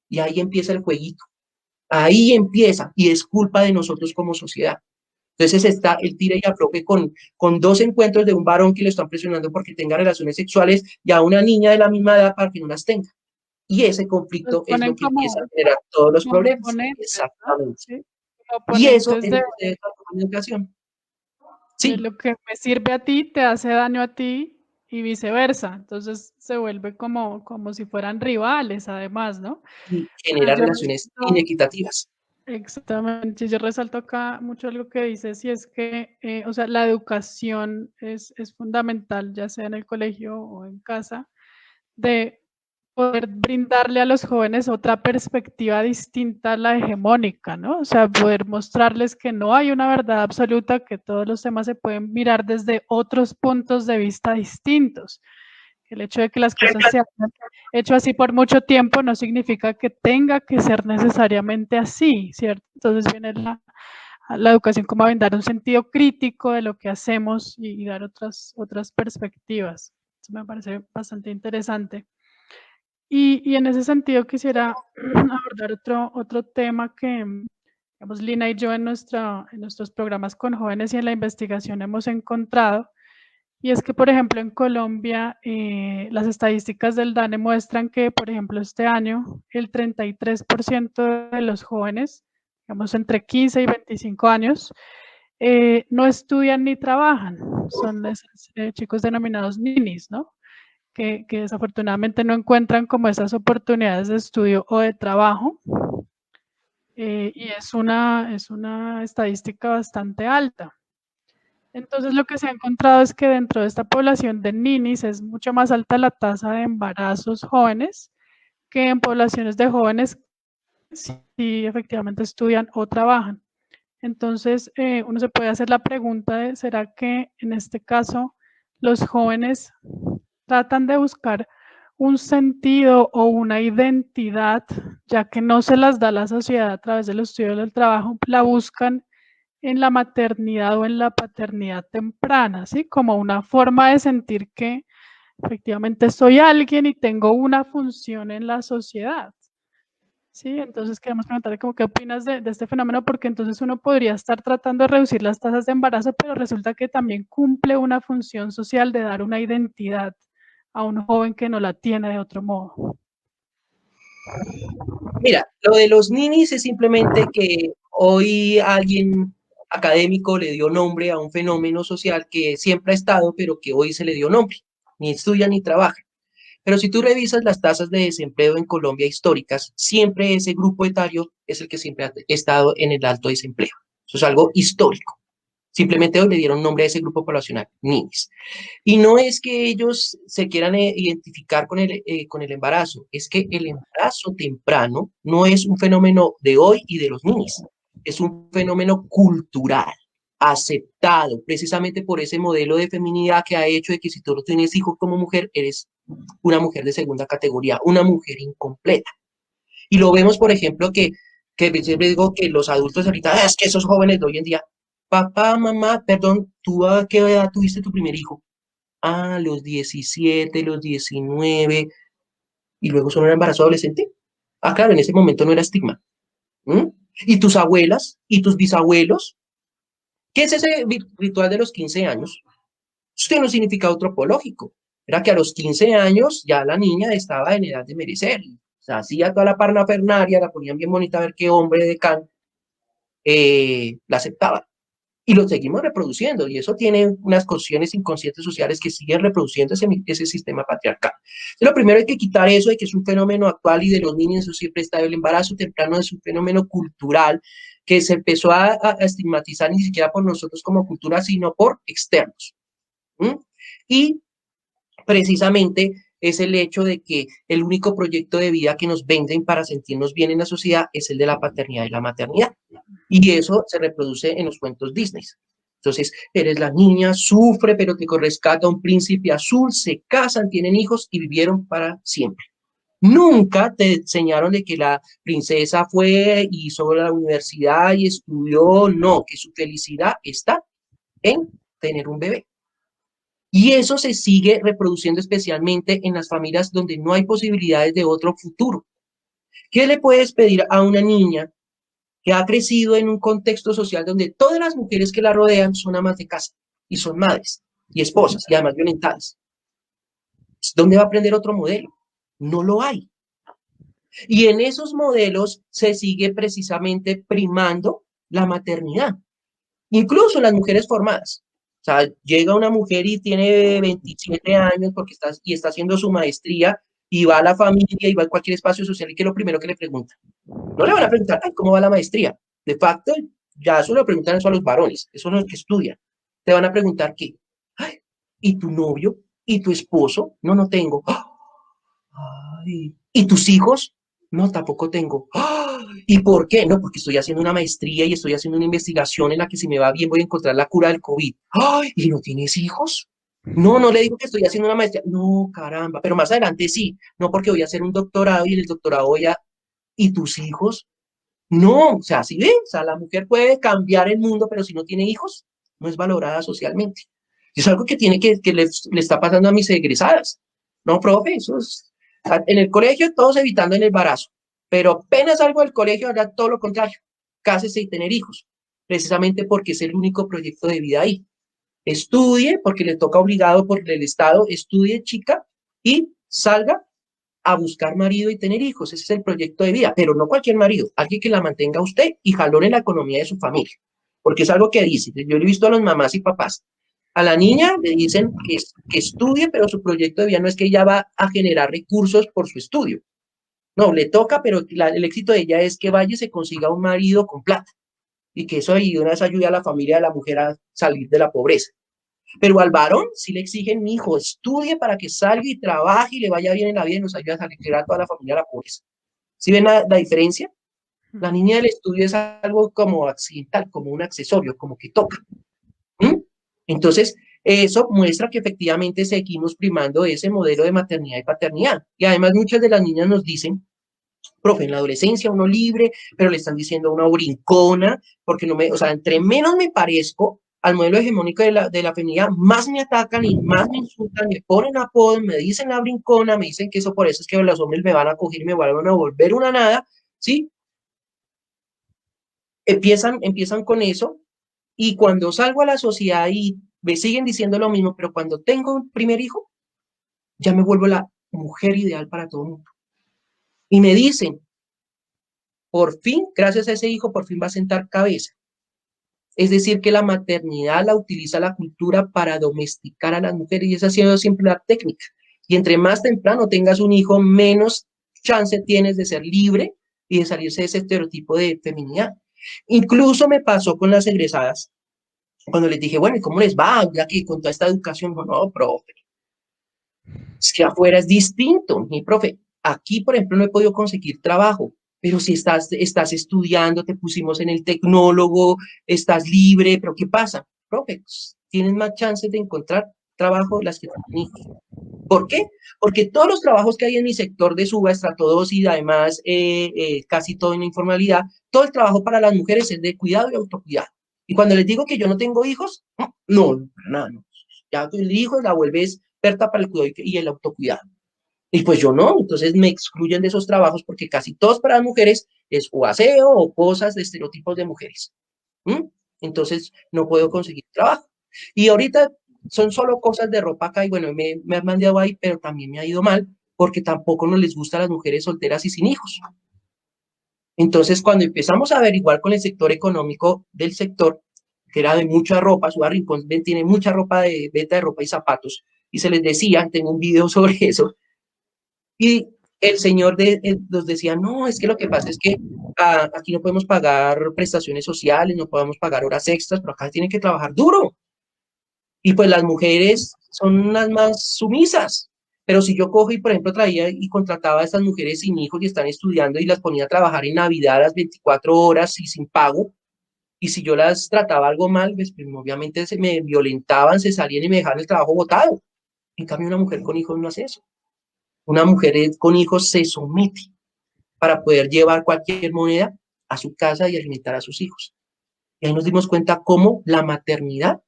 Y ahí empieza el jueguito. Ahí empieza, y es culpa de nosotros como sociedad. Entonces está el tira y afloje con dos encuentros de un varón que le están presionando porque tenga relaciones sexuales y a una niña de la misma edad para que no las tenga. Y ese Los conflicto es lo ponen que empieza a como, generar todos los como problemas. oponentes, ¿no? Exactamente. Sí, como Y eso oponentes es lo que se debe tratar en educación. de Sí, lo que me sirve a ti, te hace daño a ti y viceversa. Entonces se vuelve como si fueran rivales, además, ¿no? y Entonces, genera yo relaciones resalto, inequitativas. exactamente, yo resalto acá mucho lo que dices y es que, o sea, la educación es fundamental, ya sea en el colegio o en casa, de poder brindarle a los jóvenes otra perspectiva distinta a la hegemónica, ¿no? O sea, poder mostrarles que no hay una verdad absoluta, que todos los temas se pueden mirar desde otros puntos de vista distintos. El hecho de que las cosas se hayan hecho así por mucho tiempo no significa que tenga que ser necesariamente así, ¿cierto? Entonces viene la educación como a brindar un sentido crítico de lo que hacemos y dar otras perspectivas. Eso me parece bastante interesante. Y en ese sentido quisiera abordar otro tema que, digamos, Lina y yo en nuestros programas con jóvenes y en la investigación hemos encontrado, y es que, por ejemplo, en Colombia, las estadísticas del DANE muestran que, por ejemplo, este año el 33% de los jóvenes, digamos, entre 15 y 25 años, no estudian ni trabajan. Son esos chicos denominados ninis, ¿no? Que desafortunadamente no encuentran como esas oportunidades de estudio o de trabajo. Y es una estadística bastante alta. Entonces lo que se ha encontrado es que dentro de esta población de ninis es mucho más alta la tasa de embarazos jóvenes que en poblaciones de jóvenes si efectivamente estudian o trabajan. Entonces uno se puede hacer la pregunta de, ¿será que en este caso los jóvenes tratan de buscar un sentido o una identidad, ya que no se las da la sociedad a través del estudio del trabajo, la buscan en la maternidad o en la paternidad temprana, ¿sí? Como una forma de sentir que efectivamente soy alguien y tengo una función en la sociedad. Sí, entonces queremos preguntarle como qué opinas de este fenómeno, porque entonces uno podría estar tratando de reducir las tasas de embarazo, pero resulta que también cumple una función social de dar una identidad a un joven que no la tiene de otro modo. Mira, lo de los ninis es simplemente que hoy alguien académico le dio nombre a un fenómeno social que siempre ha estado, pero que hoy se le dio nombre. Ni estudia ni trabaja. Pero si tú revisas las tasas de desempleo en Colombia históricas, siempre ese grupo etario es el que siempre ha estado en el alto desempleo. Eso es algo histórico. Simplemente hoy le dieron nombre a ese grupo poblacional, ninis. Y no es que ellos se quieran identificar con el embarazo, es que el embarazo temprano no es un fenómeno de hoy y de los ninis, es un fenómeno cultural. aceptado, precisamente por ese modelo de feminidad que ha hecho de que si tú no tienes hijos como mujer, eres una mujer de segunda categoría, una mujer incompleta. Y lo vemos, por ejemplo, que siempre digo que los adultos ahorita, "Ah, es que esos jóvenes de hoy en día, papá, mamá, perdón, ¿tú a qué edad tuviste tu primer hijo? Ah, los 17, los 19, y luego son un embarazo adolescente. Ah, claro, en ese momento no era estigma. ¿Mm? ¿Y tus abuelas y tus bisabuelos? ¿Qué es ese ritual de los 15 años? Eso tiene un significado antropológico. Era que a los 15 años ya la niña estaba en edad de merecer. O sea, hacía toda la parnafernaria, la ponían bien bonita a ver qué hombre de Can la aceptaba. Y lo seguimos reproduciendo, y eso tiene unas cuestiones inconscientes sociales que siguen reproduciendo ese sistema patriarcal. Entonces, lo primero hay que quitar eso de que es un fenómeno actual y de los niños, eso siempre está, el embarazo temprano es un fenómeno cultural que se empezó a estigmatizar ni siquiera por nosotros como cultura, sino por externos. ¿Mm? Y precisamente es el hecho de que el único proyecto de vida que nos venden para sentirnos bien en la sociedad es el de la paternidad y la maternidad. Y eso se reproduce en los cuentos Disney. Entonces, eres la niña, sufre, pero te rescata un príncipe azul, se casan, tienen hijos y vivieron para siempre. Nunca te enseñaron de que la princesa fue y hizo la universidad y estudió, no, que su felicidad está en tener un bebé. Y eso se sigue reproduciendo especialmente en las familias donde no hay posibilidades de otro futuro. ¿Qué le puedes pedir a una niña que ha crecido en un contexto social donde todas las mujeres que la rodean son amas de casa y son madres y esposas y además violentadas? ¿Dónde va a aprender otro modelo? No lo hay. Y en esos modelos se sigue precisamente primando la maternidad, incluso las mujeres formadas. O sea, llega una mujer y tiene 27 años y está haciendo su maestría y va a la familia y va a cualquier espacio social y que es lo primero que le pregunta. No le van a preguntar, ay, ¿cómo va la maestría? De facto, ya eso lo preguntan eso a los varones, eso no es que estudian. Te van a preguntar qué. Ay, ¿y tu novio? ¿Y tu esposo? No, no tengo. Ay, ¿y tus hijos? No, tampoco tengo. ¿Y por qué? No, porque estoy haciendo una maestría y estoy haciendo una investigación en la que si me va bien voy a encontrar la cura del COVID. Ay, ¿y no tienes hijos? No, no le digo que estoy haciendo una maestría. No, caramba, pero más adelante sí. No, porque voy a hacer un doctorado y en el doctorado voy a... ¿Y tus hijos? No, o sea, si ven, o sea, la mujer puede cambiar el mundo, pero si no tiene hijos, no es valorada socialmente. Y es algo que le está pasando a mis egresadas. No, profe, eso es, o sea, en el colegio todos evitando el embarazo, pero apenas salgo del colegio, ahora todo lo contrario, cásese y tener hijos, precisamente porque es el único proyecto de vida ahí. Estudie, porque le toca obligado por el Estado, estudie, chica, y salga a buscar marido y tener hijos. Ese es el proyecto de vida, pero no cualquier marido, alguien que la mantenga a usted y jalone la economía de su familia, porque es algo que dice, yo he visto a los mamás y papás, a la niña le dicen que estudie, pero su proyecto de vida no es que ella va a generar recursos por su estudio, no, le toca, pero el éxito de ella es que vaya y se consiga un marido con plata, y que eso ayude a la familia de la mujer a salir de la pobreza. Pero al varón sí le exigen, mi hijo, estudie para que salga y trabaje y le vaya bien en la vida y nos ayude a salir a toda la familia de la pobreza. ¿Sí ven la diferencia? La niña del estudio es algo como accidental, como un accesorio, como que toca. ¿Mm? Entonces, eso muestra que efectivamente seguimos primando ese modelo de maternidad y paternidad. Y además muchas de las niñas nos dicen, profe, en la adolescencia uno libre, pero le están diciendo una brincona, porque no me, o sea, entre menos me parezco al modelo hegemónico de la feminidad, más me atacan y más me insultan, me ponen apodos, me dicen la brincona, me dicen que eso por eso es que los hombres me van a coger y me van a volver una nada, ¿sí? Empiezan con eso, y cuando salgo a la sociedad y me siguen diciendo lo mismo, pero cuando tengo un primer hijo, ya me vuelvo la mujer ideal para todo el mundo. Y me dicen, por fin, gracias a ese hijo, por fin va a sentar cabeza. Es decir, que la maternidad la utiliza la cultura para domesticar a las mujeres y esa ha sido siempre la técnica. Y entre más temprano tengas un hijo, menos chance tienes de ser libre y de salirse de ese estereotipo de feminidad. Incluso me pasó con las egresadas, cuando les dije, bueno, ¿y cómo les va? Ya que con toda esta educación, no, profe, es que afuera es distinto, mi profe. Aquí, por ejemplo, no he podido conseguir trabajo. pero si estás estudiando, te pusimos en el tecnólogo, estás libre, pero ¿qué pasa? Profe, tienes más chances de encontrar trabajo las que tienen hijos. ¿Por qué? Porque todos los trabajos que hay en mi sector de subestrato y además casi todo en la informalidad, todo el trabajo para las mujeres es de cuidado y autocuidado. Y cuando les digo que yo no tengo hijos, no, nada, no. Ya el hijo la vuelve experta para el cuidado y el autocuidado. Y pues yo no, entonces me excluyen de esos trabajos porque casi todos para las mujeres es o aseo o cosas de estereotipos de mujeres. ¿Mm? Entonces no puedo conseguir trabajo. Y ahorita son solo cosas de ropa acá y bueno, me han mandado ahí, pero también me ha ido mal porque tampoco nos les gusta a las mujeres solteras y sin hijos. Entonces, cuando empezamos a averiguar con el sector económico del sector, que era de mucha ropa, su Rincón tiene mucha ropa de venta de ropa y zapatos, y se les decía, tengo un video sobre eso, y el señor nos decía, no, es que lo que pasa es que aquí no podemos pagar prestaciones sociales, no podemos pagar horas extras, pero acá tienen que trabajar duro. Y pues las mujeres son las más sumisas. Pero si yo cojo y, por ejemplo, traía y contrataba a estas mujeres sin hijos y están estudiando y las ponía a trabajar en Navidad a las 24 horas y sin pago, y si yo las trataba algo mal, pues obviamente se me violentaban, se salían y me dejaban el trabajo botado. En cambio, una mujer con hijos no hace eso. Una mujer con hijos se somete para poder llevar cualquier moneda a su casa y alimentar a sus hijos. Y ahí nos dimos cuenta cómo la maternidad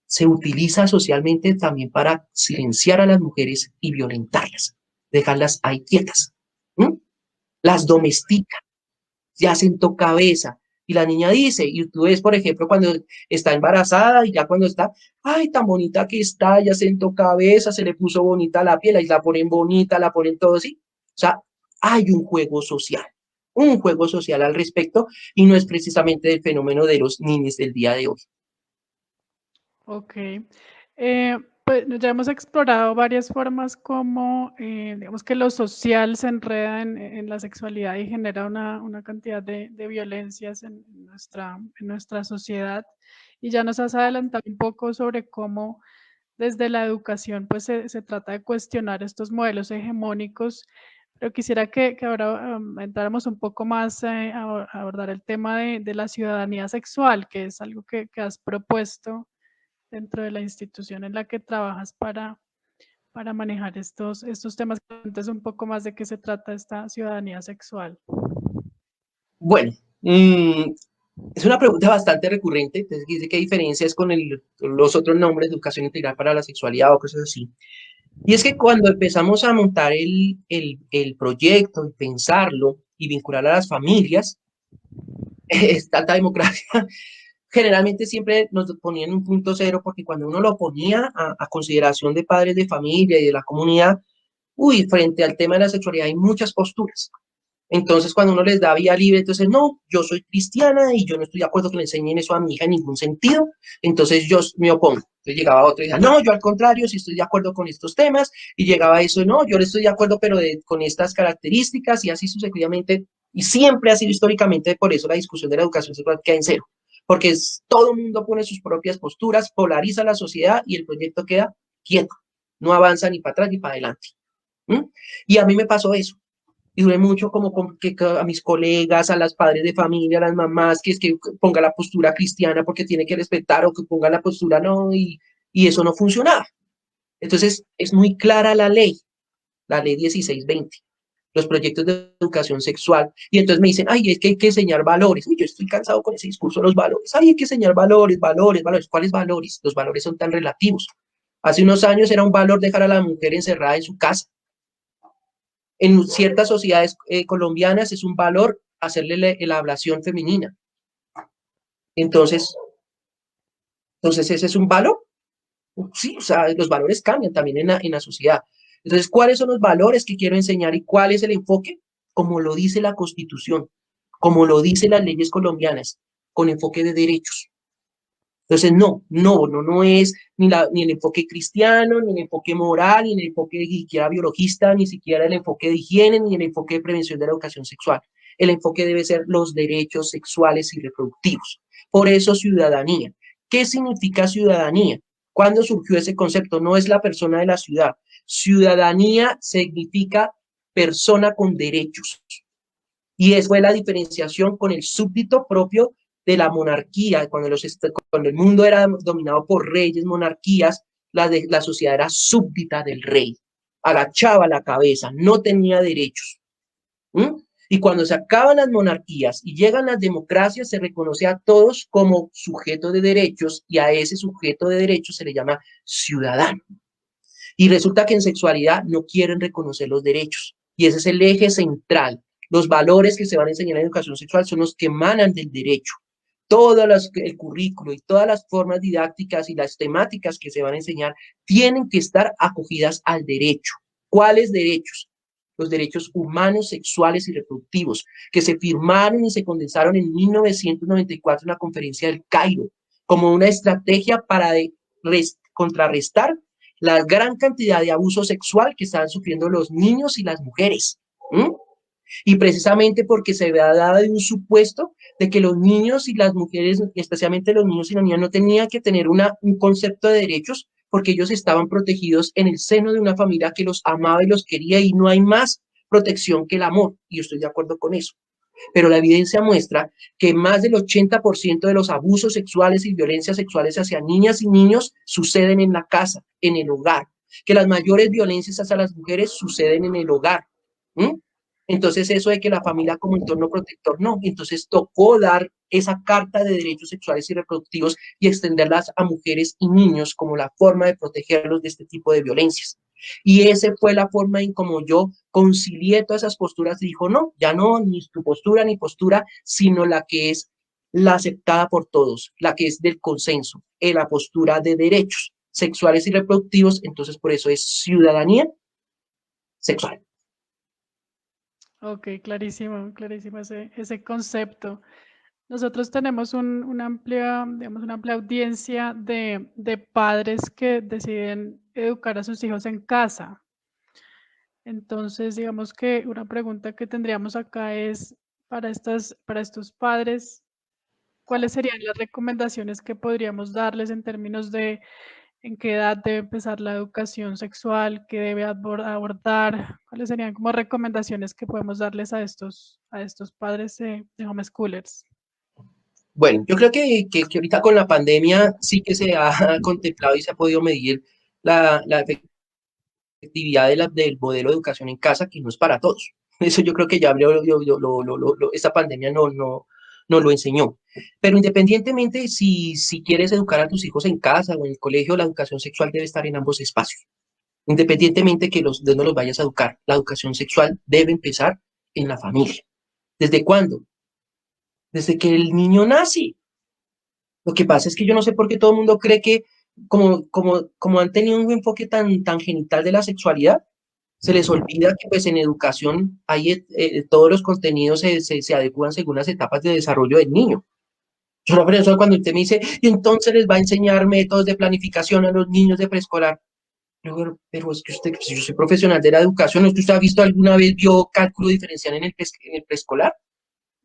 se utiliza socialmente también para silenciar a las mujeres y violentarlas, dejarlas ahí quietas. ¿Mm? Las domestican, ya sentó cabeza. Y la niña dice, y tú ves, por ejemplo, cuando está embarazada y ya cuando está, ay, tan bonita que está, ya sentó cabeza, se le puso bonita la piel, ahí la ponen bonita, la ponen todo así. O sea, hay un juego social al respecto y no es precisamente el fenómeno de los niños del día de hoy. Ok. Pues ya hemos explorado varias formas como, digamos que lo social se enreda en la sexualidad y genera una cantidad de violencias en nuestra sociedad. Y ya nos has adelantado un poco sobre cómo desde la educación pues se trata de cuestionar estos modelos hegemónicos, pero quisiera que ahora entráramos un poco más a abordar el tema de la ciudadanía sexual, que es algo que has propuesto dentro de la institución en la que trabajas para manejar estos temas. Cuéntanos un poco más de qué se trata esta ciudadanía sexual. Bueno, es una pregunta bastante recurrente, entonces dice qué diferencia es con los otros nombres de educación integral para la sexualidad o cosas así. Y es que cuando empezamos a montar el proyecto y pensarlo y vincular a las familias, es tanta democracia, generalmente siempre nos ponían un punto cero porque cuando uno lo ponía a consideración de padres de familia y de la comunidad, uy, frente al tema de la sexualidad hay muchas posturas. Entonces, cuando uno les da vía libre, entonces, no, yo soy cristiana y yo no estoy de acuerdo que le enseñen eso a mi hija en ningún sentido, entonces yo me opongo. Entonces llegaba otro y decía, no, yo al contrario, sí estoy de acuerdo con estos temas, y llegaba eso, no, yo le estoy de acuerdo, pero con estas características, y así sucesivamente, y siempre ha sido históricamente, por eso la discusión de la educación sexual queda en cero, porque todo el mundo pone sus propias posturas, polariza la sociedad y el proyecto queda quieto, no avanza ni para atrás ni para adelante. ¿Mm? Y a mí me pasó eso. Y duré mucho como que a mis colegas, a las padres de familia, a las mamás, que es que ponga la postura cristiana porque tiene que respetar o que ponga la postura no, y eso no funcionaba. Entonces, es muy clara la ley 1620, los proyectos de educación sexual. Y entonces me dicen, ay, es que hay que enseñar valores. Uy, yo estoy cansado con ese discurso de los valores. Ay, hay que enseñar valores, valores, valores. ¿Cuáles valores? Los valores son tan relativos. Hace unos años era un valor dejar a la mujer encerrada en su casa. En ciertas sociedades colombianas es un valor hacerle la ablación femenina. Entonces, ¿ese es un valor? Sí, o sea, los valores cambian también en la sociedad. Entonces, ¿cuáles son los valores que quiero enseñar y cuál es el enfoque? Como lo dice la Constitución, como lo dicen las leyes colombianas, con enfoque de derechos. Entonces, no es ni el enfoque cristiano, ni el enfoque moral, ni el enfoque ni siquiera biologista, ni siquiera el enfoque de higiene, ni el enfoque de prevención de la educación sexual. El enfoque debe ser los derechos sexuales y reproductivos. Por eso, ciudadanía. ¿Qué significa ciudadanía? ¿Cuándo surgió ese concepto? No es la persona de la ciudad. Ciudadanía significa persona con derechos. Y eso fue la diferenciación con el súbdito propio de la monarquía. Cuando el mundo era dominado por reyes, monarquías, la sociedad era súbdita del rey. Agachaba la cabeza, no tenía derechos. ¿Mm? Y cuando se acaban las monarquías y llegan las democracias, se reconoce a todos como sujeto de derechos y a ese sujeto de derechos se le llama ciudadano. Y resulta que en sexualidad no quieren reconocer los derechos. Y ese es el eje central. Los valores que se van a enseñar en educación sexual son los que emanan del derecho. El currículo y todas las formas didácticas y las temáticas que se van a enseñar tienen que estar acogidas al derecho. ¿Cuáles derechos? Los derechos humanos, sexuales y reproductivos, que se firmaron y se condensaron en 1994 en la conferencia del Cairo, como una estrategia para contrarrestar la gran cantidad de abuso sexual que están sufriendo los niños y las mujeres. ¿Mm? Y precisamente porque se había dado un supuesto de que los niños y las mujeres, especialmente los niños y las niñas, no tenían que tener un concepto de derechos porque ellos estaban protegidos en el seno de una familia que los amaba y los quería y no hay más protección que el amor. Y yo estoy de acuerdo con eso. Pero la evidencia muestra que más del 80% de los abusos sexuales y violencias sexuales hacia niñas y niños suceden en la casa, en el hogar, que las mayores violencias hacia las mujeres suceden en el hogar. ¿Mm? Entonces eso de que la familia como entorno protector, no. Entonces tocó dar esa carta de derechos sexuales y reproductivos y extenderlas a mujeres y niños como la forma de protegerlos de este tipo de violencias. Y esa fue la forma en como yo concilié todas esas posturas y dijo, no, ya no, ni tu postura ni postura, sino la que es la aceptada por todos, la que es del consenso, la postura de derechos sexuales y reproductivos. Entonces por eso es ciudadanía sexual. Ok, clarísimo, clarísimo ese concepto. Nosotros tenemos una amplia, digamos, una amplia audiencia de padres que deciden educar a sus hijos en casa. Entonces, digamos que una pregunta que tendríamos acá es para estos padres, ¿cuáles serían las recomendaciones que podríamos darles en términos de en qué edad debe empezar la educación sexual, qué debe abordar? ¿Cuáles serían como recomendaciones que podemos darles a estos padres de homeschoolers? Bueno, yo creo que ahorita con la pandemia sí que se ha contemplado y se ha podido medir la efectividad del modelo de educación en casa, que no es para todos. Eso yo creo que ya esta pandemia no lo enseñó. Pero independientemente, si quieres educar a tus hijos en casa o en el colegio, la educación sexual debe estar en ambos espacios. Independientemente de no los vayas a educar, la educación sexual debe empezar en la familia. ¿Desde cuándo? Desde que el niño nace. Lo que pasa es que yo no sé por qué todo el mundo cree que como han tenido un enfoque tan genital de la sexualidad, se les olvida que pues en educación todos los contenidos se adecúan según las etapas de desarrollo del niño. Yo no pienso cuando usted me dice, y entonces les va a enseñar métodos de planificación a los niños de preescolar. Pero es que usted, si yo soy profesional de la educación, ¿es que usted ha visto alguna vez, vio cálculo diferencial en el preescolar?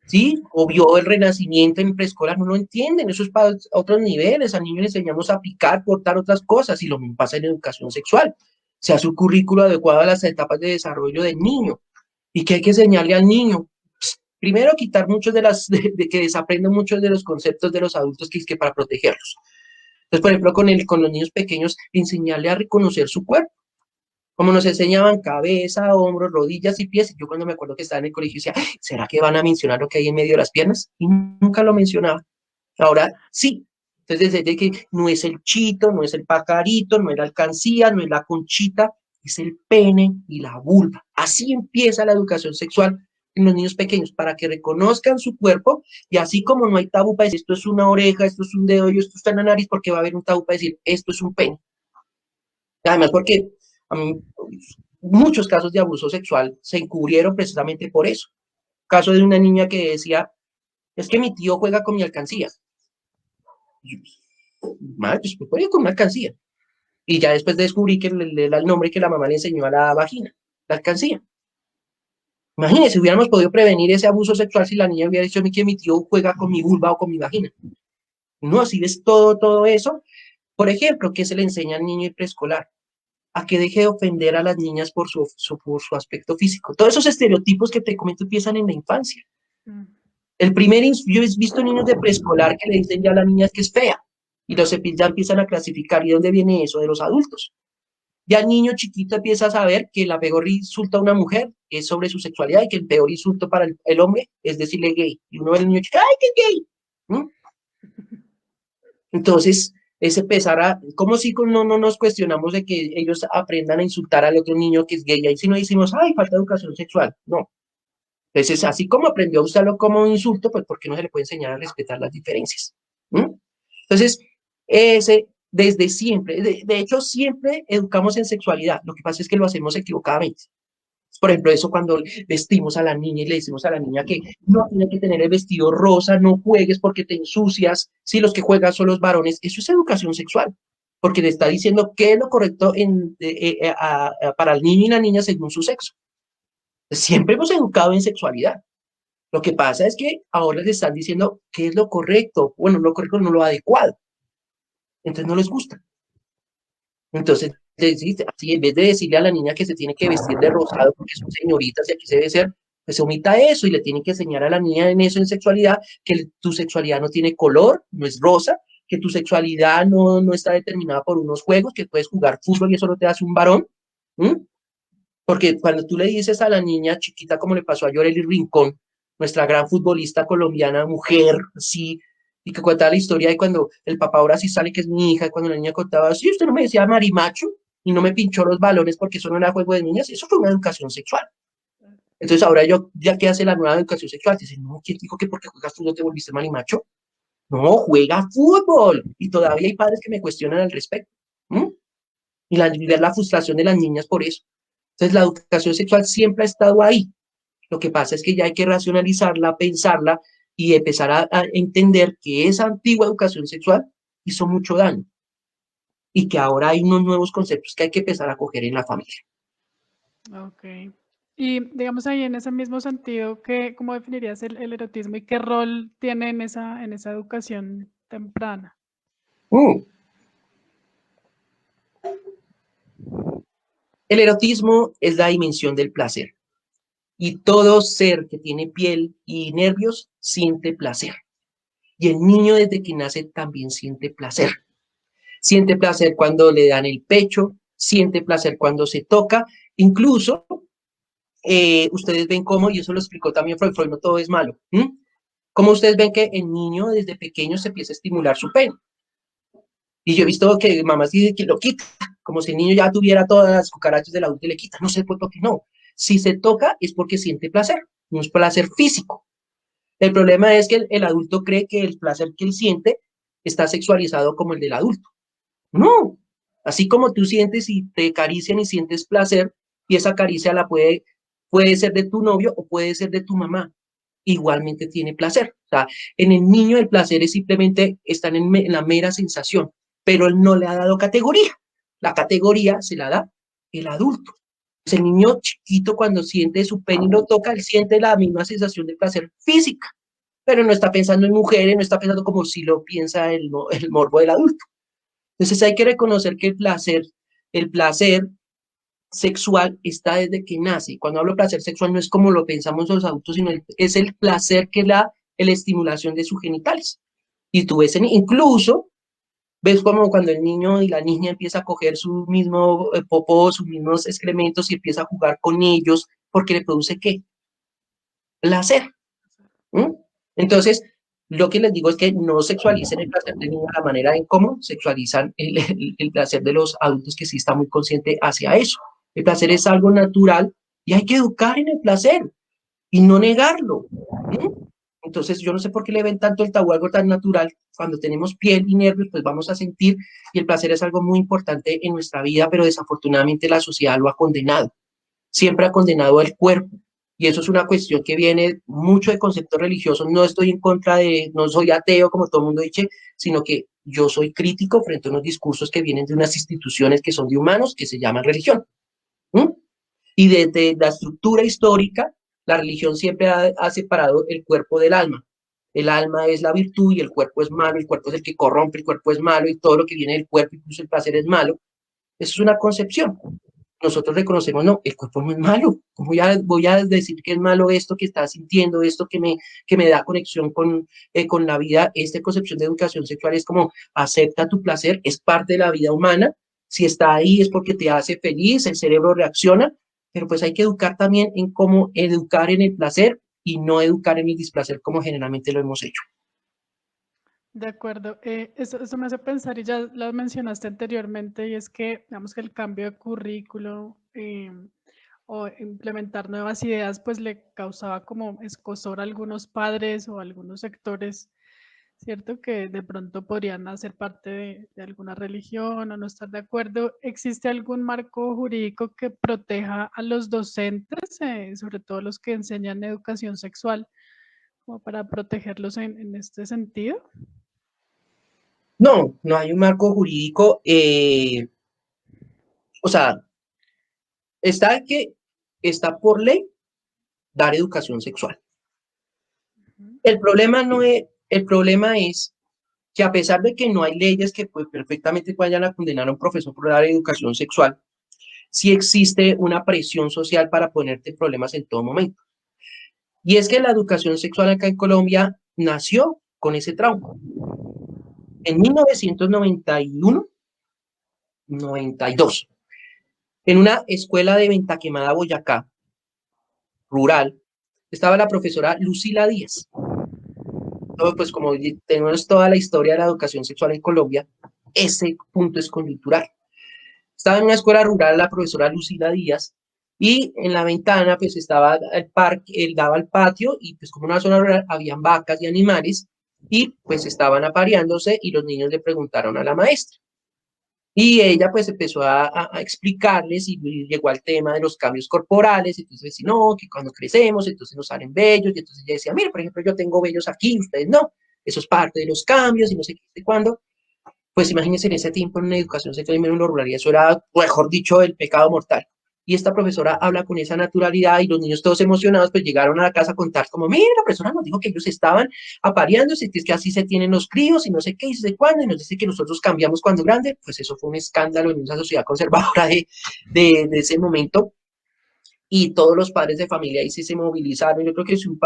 ¿Sí? O vio el renacimiento en preescolar, no lo entienden, eso es para otros niveles, al niño le enseñamos a aplicar, portar otras cosas, y lo mismo pasa en educación sexual. Se hace un currículo adecuado a las etapas de desarrollo del niño. ¿Y qué hay que enseñarle al niño? Pues, primero, quitar muchos de que desaprenden muchos de los conceptos de los adultos que es que para protegerlos. Entonces, por ejemplo, con los niños pequeños, enseñarle a reconocer su cuerpo. Como nos enseñaban cabeza, hombros, rodillas y pies. Yo cuando me acuerdo que estaba en el colegio decía, ¿será que van a mencionar lo que hay en medio de las piernas? Y nunca lo mencionaba. Ahora sí. Entonces, desde que no es el chito, no es el pacarito, no es la alcancía, no es la conchita, es el pene y la vulva. Así empieza la educación sexual en los niños pequeños, para que reconozcan su cuerpo y así como no hay tabú para decir esto es una oreja, esto es un dedo y esto está en la nariz, porque va a haber un tabú para decir esto es un pene. Además, porque a mí, muchos casos de abuso sexual se encubrieron precisamente por eso. Caso de una niña que decía, es que mi tío juega con mi alcancía. Y yo, madre, pues juega con una alcancía. Y ya después descubrí que le era el nombre que la mamá le enseñó a la vagina, la alcancía. Imagínense, hubiéramos podido prevenir ese abuso sexual si la niña hubiera dicho a mí que mi tío juega con mi vulva o con mi vagina. No, así ves todo eso. Por ejemplo, ¿qué se le enseña al niño en preescolar? a que deje de ofender a las niñas por por su aspecto físico. Todos esos estereotipos que te comento empiezan en la infancia. Mm. Yo he visto niños de preescolar que le dicen ya a la niña que es fea, y los ya empiezan a clasificar. ¿Y dónde viene eso? De los adultos. Ya el niño chiquito empieza a saber que la peor insulto a una mujer es sobre su sexualidad y que el peor insulto para el hombre es decirle gay. Y uno ve al niño chiquito, ¡ay, qué gay! ¿Mm? Entonces, ese empezar a, como si no nos cuestionamos de que ellos aprendan a insultar al otro niño que es gay, ahí si no decimos, ay, falta educación sexual, no. Entonces, así como aprendió a usarlo como un insulto, pues ¿por qué no se le puede enseñar a respetar las diferencias? ¿Mm? Entonces, desde siempre, de hecho, siempre educamos en sexualidad, lo que pasa es que lo hacemos equivocadamente. Por ejemplo, eso cuando vestimos a la niña y le decimos a la niña que no tiene que tener el vestido rosa, no juegues porque te ensucias, si los que juegan son los varones, eso es educación sexual, porque le está diciendo qué es lo correcto para el niño y la niña según su sexo. Siempre hemos educado en sexualidad. Lo que pasa es que ahora les están diciendo qué es lo correcto, bueno, lo correcto no lo adecuado, entonces no les gusta. Entonces, así, en vez de decirle a la niña que se tiene que vestir de rosado porque son señoritas y aquí se debe ser, pues se omita eso y le tienen que enseñar a la niña en eso, en sexualidad, que tu sexualidad no tiene color, no es rosa, que tu sexualidad no está determinada por unos juegos, que puedes jugar fútbol y eso no te hace un varón. ¿Mm? Porque cuando tú le dices a la niña chiquita, como le pasó a Yoreli Rincón, nuestra gran futbolista colombiana, mujer, sí, y que contaba la historia de cuando el papá ahora sí sale que es mi hija, y cuando la niña contaba, sí, usted no me decía marimacho y no me pinchó los balones porque eso no era juego de niñas, eso fue una educación sexual. Entonces ahora yo, ya que hace la nueva educación sexual, dice, no, ¿quién dijo que porque juegas tú no te volviste marimacho? No, juega fútbol. Y todavía hay padres que me cuestionan al respecto. ¿Mm? Y ver la frustración de las niñas por eso. Entonces la educación sexual siempre ha estado ahí. Lo que pasa es que ya hay que racionalizarla, pensarla y empezar a entender que esa antigua educación sexual hizo mucho daño y que ahora hay unos nuevos conceptos que hay que empezar a coger en la familia. Ok. Y digamos ahí en ese mismo sentido, ¿cómo definirías el erotismo y qué rol tiene en esa educación temprana? El erotismo es la dimensión del placer y todo ser que tiene piel y nervios siente placer. Y el niño desde que nace también siente placer. Siente placer cuando le dan el pecho, siente placer cuando se toca, incluso ustedes ven cómo, y eso lo explicó también Freud, no todo es malo. Como ustedes ven que el niño desde pequeño se empieza a estimular su pene. Y yo he visto que mamás dicen que lo quita, como si el niño ya tuviera todas las cucarachas del adulto y le quita. No sé por qué no. Si se toca es porque siente placer, no es placer físico. El problema es que el adulto cree que el placer que él siente está sexualizado como el del adulto. No, así como tú sientes y te acarician y sientes placer, y esa caricia puede ser de tu novio o puede ser de tu mamá, igualmente tiene placer. O sea, en el niño el placer es simplemente, están en la mera sensación, pero él no le ha dado categoría. La categoría se la da el adulto. Pues el niño chiquito cuando siente su pene y lo toca, él siente la misma sensación de placer física, pero no está pensando en mujeres, no está pensando como si lo piensa el morbo del adulto. Entonces hay que reconocer que el placer sexual está desde que nace. Cuando hablo de placer sexual no es como lo pensamos los adultos, sino es el placer que da la estimulación de sus genitales. Y tú ves, incluso, ves como cuando el niño y la niña empieza a coger su mismo popó, sus mismos excrementos y empieza a jugar con ellos, porque le produce ¿qué? Placer. ¿Mm? Entonces, lo que les digo es que no sexualicen el placer de ninguna manera en cómo sexualizan el placer de los adultos que sí está muy consciente hacia eso. El placer es algo natural y hay que educar en el placer y no negarlo. ¿Mm? Entonces, yo no sé por qué le ven tanto el tabú a algo tan natural. Cuando tenemos piel y nervios, pues vamos a sentir, y el placer es algo muy importante en nuestra vida, pero desafortunadamente la sociedad lo ha condenado. Siempre ha condenado el cuerpo. Y eso es una cuestión que viene mucho de conceptos religiosos. No estoy en contra no soy ateo, como todo el mundo dice, sino que yo soy crítico frente a unos discursos que vienen de unas instituciones que son de humanos, que se llaman religión. ¿Mm? Y desde la estructura histórica, la religión siempre ha separado el cuerpo del alma. El alma es la virtud y el cuerpo es malo, el cuerpo es el que corrompe, el cuerpo es malo y todo lo que viene del cuerpo, incluso el placer es malo. Eso es una concepción. Nosotros reconocemos, no, el cuerpo no es malo. ¿Cómo ya voy a decir que es malo esto que está sintiendo, esto que me da conexión con la vida? Esta concepción de educación sexual es como acepta tu placer, es parte de la vida humana. Si está ahí es porque te hace feliz, el cerebro reacciona, pero pues hay que educar también en cómo educar en el placer y no educar en el displacer como generalmente lo hemos hecho. De acuerdo. Eso me hace pensar, y ya lo mencionaste anteriormente, y es que, digamos que el cambio de currículo o implementar nuevas ideas, pues le causaba como escozor a algunos padres o a algunos sectores, ¿cierto? Que de pronto podrían hacer parte de alguna religión o no estar de acuerdo. ¿Existe algún marco jurídico que proteja a los docentes, sobre todo los que enseñan educación sexual, como para protegerlos en este sentido? No, no hay un marco jurídico, o sea, está por ley dar educación sexual. El problema no es, el problema es que a pesar de que no hay leyes que pues, perfectamente vayan a condenar a un profesor por dar educación sexual, sí existe una presión social para ponerte problemas en todo momento. Y es que la educación sexual acá en Colombia nació con ese trauma. En 1991, 92, en una escuela de Ventaquemada, Boyacá, rural, estaba la profesora Lucila Díaz. Pues como tenemos toda la historia de la educación sexual en Colombia, ese punto es coyuntural. Estaba en una escuela rural la profesora Lucila Díaz y en la ventana pues estaba el parque, él daba al patio y pues como una zona rural habían vacas y animales y pues estaban apareándose y los niños le preguntaron a la maestra. Y ella pues empezó a explicarles y llegó al tema de los cambios corporales, entonces decía, no, que cuando crecemos, entonces nos salen vellos, y entonces ella decía, mire, por ejemplo, yo tengo vellos aquí, ustedes no, eso es parte de los cambios y no sé qué, de cuándo. Pues imagínense en ese tiempo en una educación sexual y en una ruralidad, eso era, mejor dicho, el pecado mortal. Y esta profesora habla con esa naturalidad y los niños todos emocionados, pues llegaron a la casa a contar como, mira, la profesora nos dijo que ellos estaban apareándose, que es que así se tienen los críos y no sé qué, y no sé cuándo, y nos dice que nosotros cambiamos cuando grande. Pues eso fue un escándalo en esa sociedad conservadora de ese momento. Y todos los padres de familia ahí sí se movilizaron. Yo creo que si un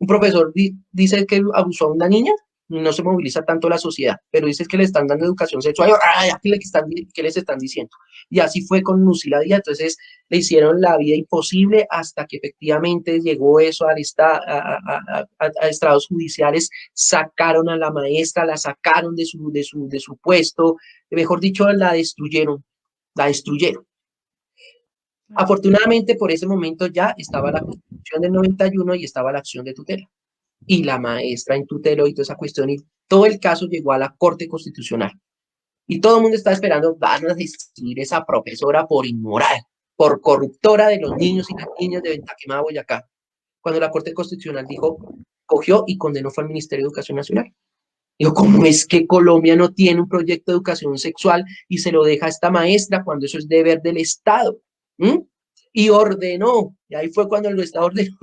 profesor dice que abusó a una niña, no se moviliza tanto la sociedad, pero dice que le están dando educación sexual, ¡ay! ¿Qué les están diciendo? Y así fue con Lucila Díaz, entonces le hicieron la vida imposible hasta que efectivamente llegó eso a estrados judiciales, sacaron a la maestra, la sacaron de su puesto, mejor dicho, la destruyeron, la destruyeron. Afortunadamente, por ese momento ya estaba la Constitución del 91 y estaba la acción de tutela. Y la maestra en tutela y toda esa cuestión, y todo el caso llegó a la Corte Constitucional. Y todo el mundo está esperando, van a destituir esa profesora por inmoral, por corruptora de los niños y las niñas de Ventaquemada, Boyacá. Cuando la Corte Constitucional cogió y condenó fue al Ministerio de Educación Nacional. Digo, ¿cómo es que Colombia no tiene un proyecto de educación sexual y se lo deja a esta maestra cuando eso es deber del Estado? ¿Mm? Y ordenó, y ahí fue cuando el Estado ordenó,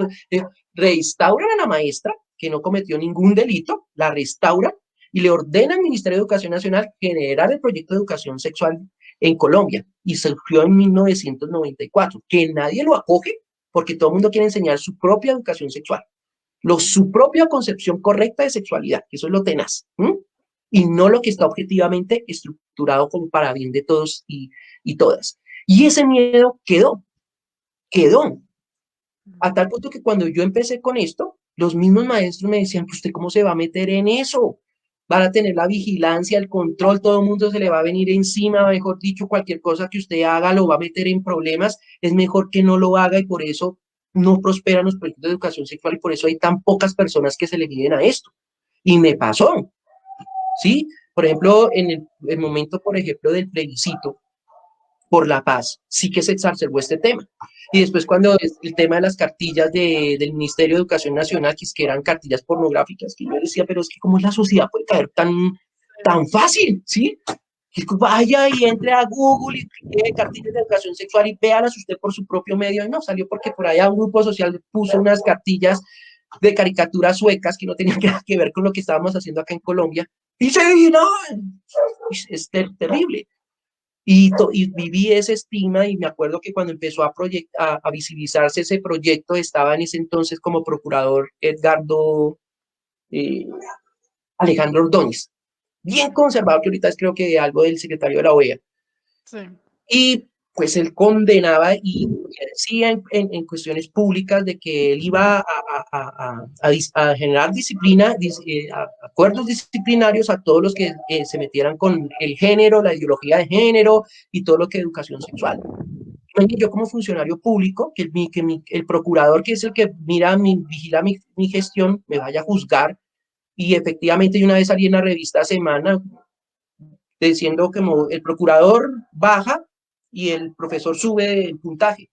restauran a la maestra, que no cometió ningún delito, la restaura y le ordena al Ministerio de Educación Nacional generar el proyecto de educación sexual en Colombia. Y surgió en 1994, que nadie lo acoge porque todo el mundo quiere enseñar su propia educación sexual su propia concepción correcta de sexualidad, que eso es lo tenaz, y no lo que está objetivamente estructurado como para bien de todos y todas. Y ese miedo quedó, a tal punto que cuando yo empecé con esto, los mismos maestros me decían, pues usted cómo se va a meter en eso, van a tener la vigilancia, el control, todo el mundo se le va a venir encima, mejor dicho, cualquier cosa que usted haga lo va a meter en problemas, es mejor que no lo haga y por eso no prosperan los proyectos de educación sexual y por eso hay tan pocas personas que se le miden a esto. Y me pasó, ¿sí? Por ejemplo, en el momento, por ejemplo, del plebiscito por la paz, sí que se exacerbó este tema. Y después cuando el tema de las cartillas del Ministerio de Educación Nacional, que eran cartillas pornográficas, que yo decía, pero es que cómo la sociedad puede caer tan fácil, ¿sí? Que vaya y entre a Google y escribe cartillas de educación sexual y véalas usted por su propio medio. Y no, salió porque por allá un grupo social puso unas cartillas de caricaturas suecas que no tenían nada que ver con lo que estábamos haciendo acá en Colombia. Y se no, es terrible. y viví ese estigma y me acuerdo que cuando empezó a visibilizarse ese proyecto estaba en ese entonces como procurador Edgardo eh, Alejandro Ordóñez, bien conservador que ahorita es creo que algo del secretario de la OEA. Sí. Y pues él condenaba y decía en cuestiones públicas de que él iba a generar disciplina, acuerdos disciplinarios a todos los que se metieran con el género, la ideología de género y todo lo que es educación sexual. Yo como funcionario público, el procurador, que es el que vigila mi gestión, me vaya a juzgar. Y efectivamente, yo una vez salí en la revista Semana diciendo que el procurador baja y el profesor sube el puntaje.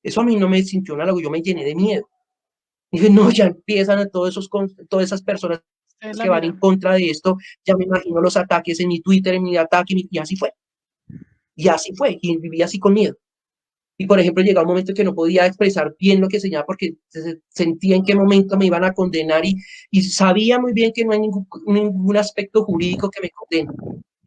Eso a mí no me sintió nada, yo me llené de miedo. Dije, no, ya empiezan a todas esas personas que van en contra de esto, ya me imagino los ataques en mi Twitter, en mi ataque, y así fue. Y así fue, y viví así con miedo. Y, por ejemplo, llegaba un momento que no podía expresar bien lo que señalaba porque sentía en qué momento me iban a condenar y sabía muy bien que no hay ningún aspecto jurídico que me condene.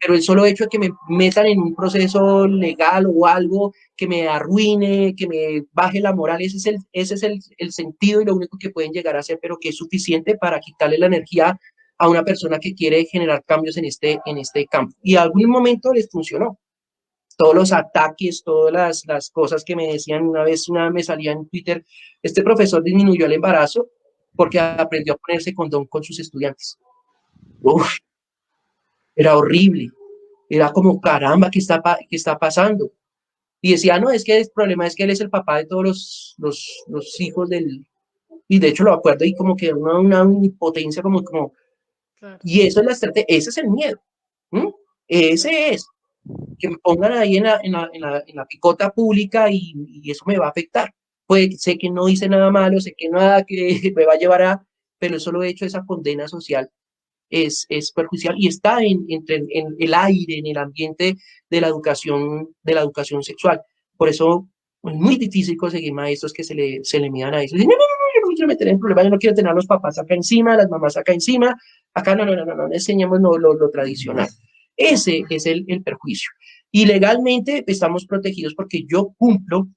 Pero el solo hecho de que me metan en un proceso legal o algo que me arruine, que me baje la moral, ese es el sentido y lo único que pueden llegar a hacer, pero que es suficiente para quitarle la energía a una persona que quiere generar cambios en este campo. Y a algún momento les funcionó. Todos los ataques, todas las cosas que me decían, una vez me salía en Twitter, este profesor disminuyó el embarazo porque aprendió a ponerse condón con sus estudiantes. Uf, era horrible. Era como, caramba, ¿qué está pasando? Y decía, no, es que el problema es que él es el papá de todos los hijos del... Y de hecho lo acuerdo y como que una impotencia como... Claro. Y eso es la estrategia, ese es el miedo. Ese es. Que me pongan ahí en la picota pública y eso me va a afectar. Pues sé que no hice nada malo, sé que nada que me va a llevar a... Pero el solo hecho de esa condena social es perjudicial y está en el aire, en el ambiente de la educación sexual. Por eso es muy difícil conseguir maestros que se le midan a eso. Dicen, no, yo no quiero meter en problemas, yo no quiero tener a los papás acá encima, las mamás acá encima, acá no enseñemos lo tradicional. Ese es el perjuicio. Y legalmente estamos protegidos porque yo cumplo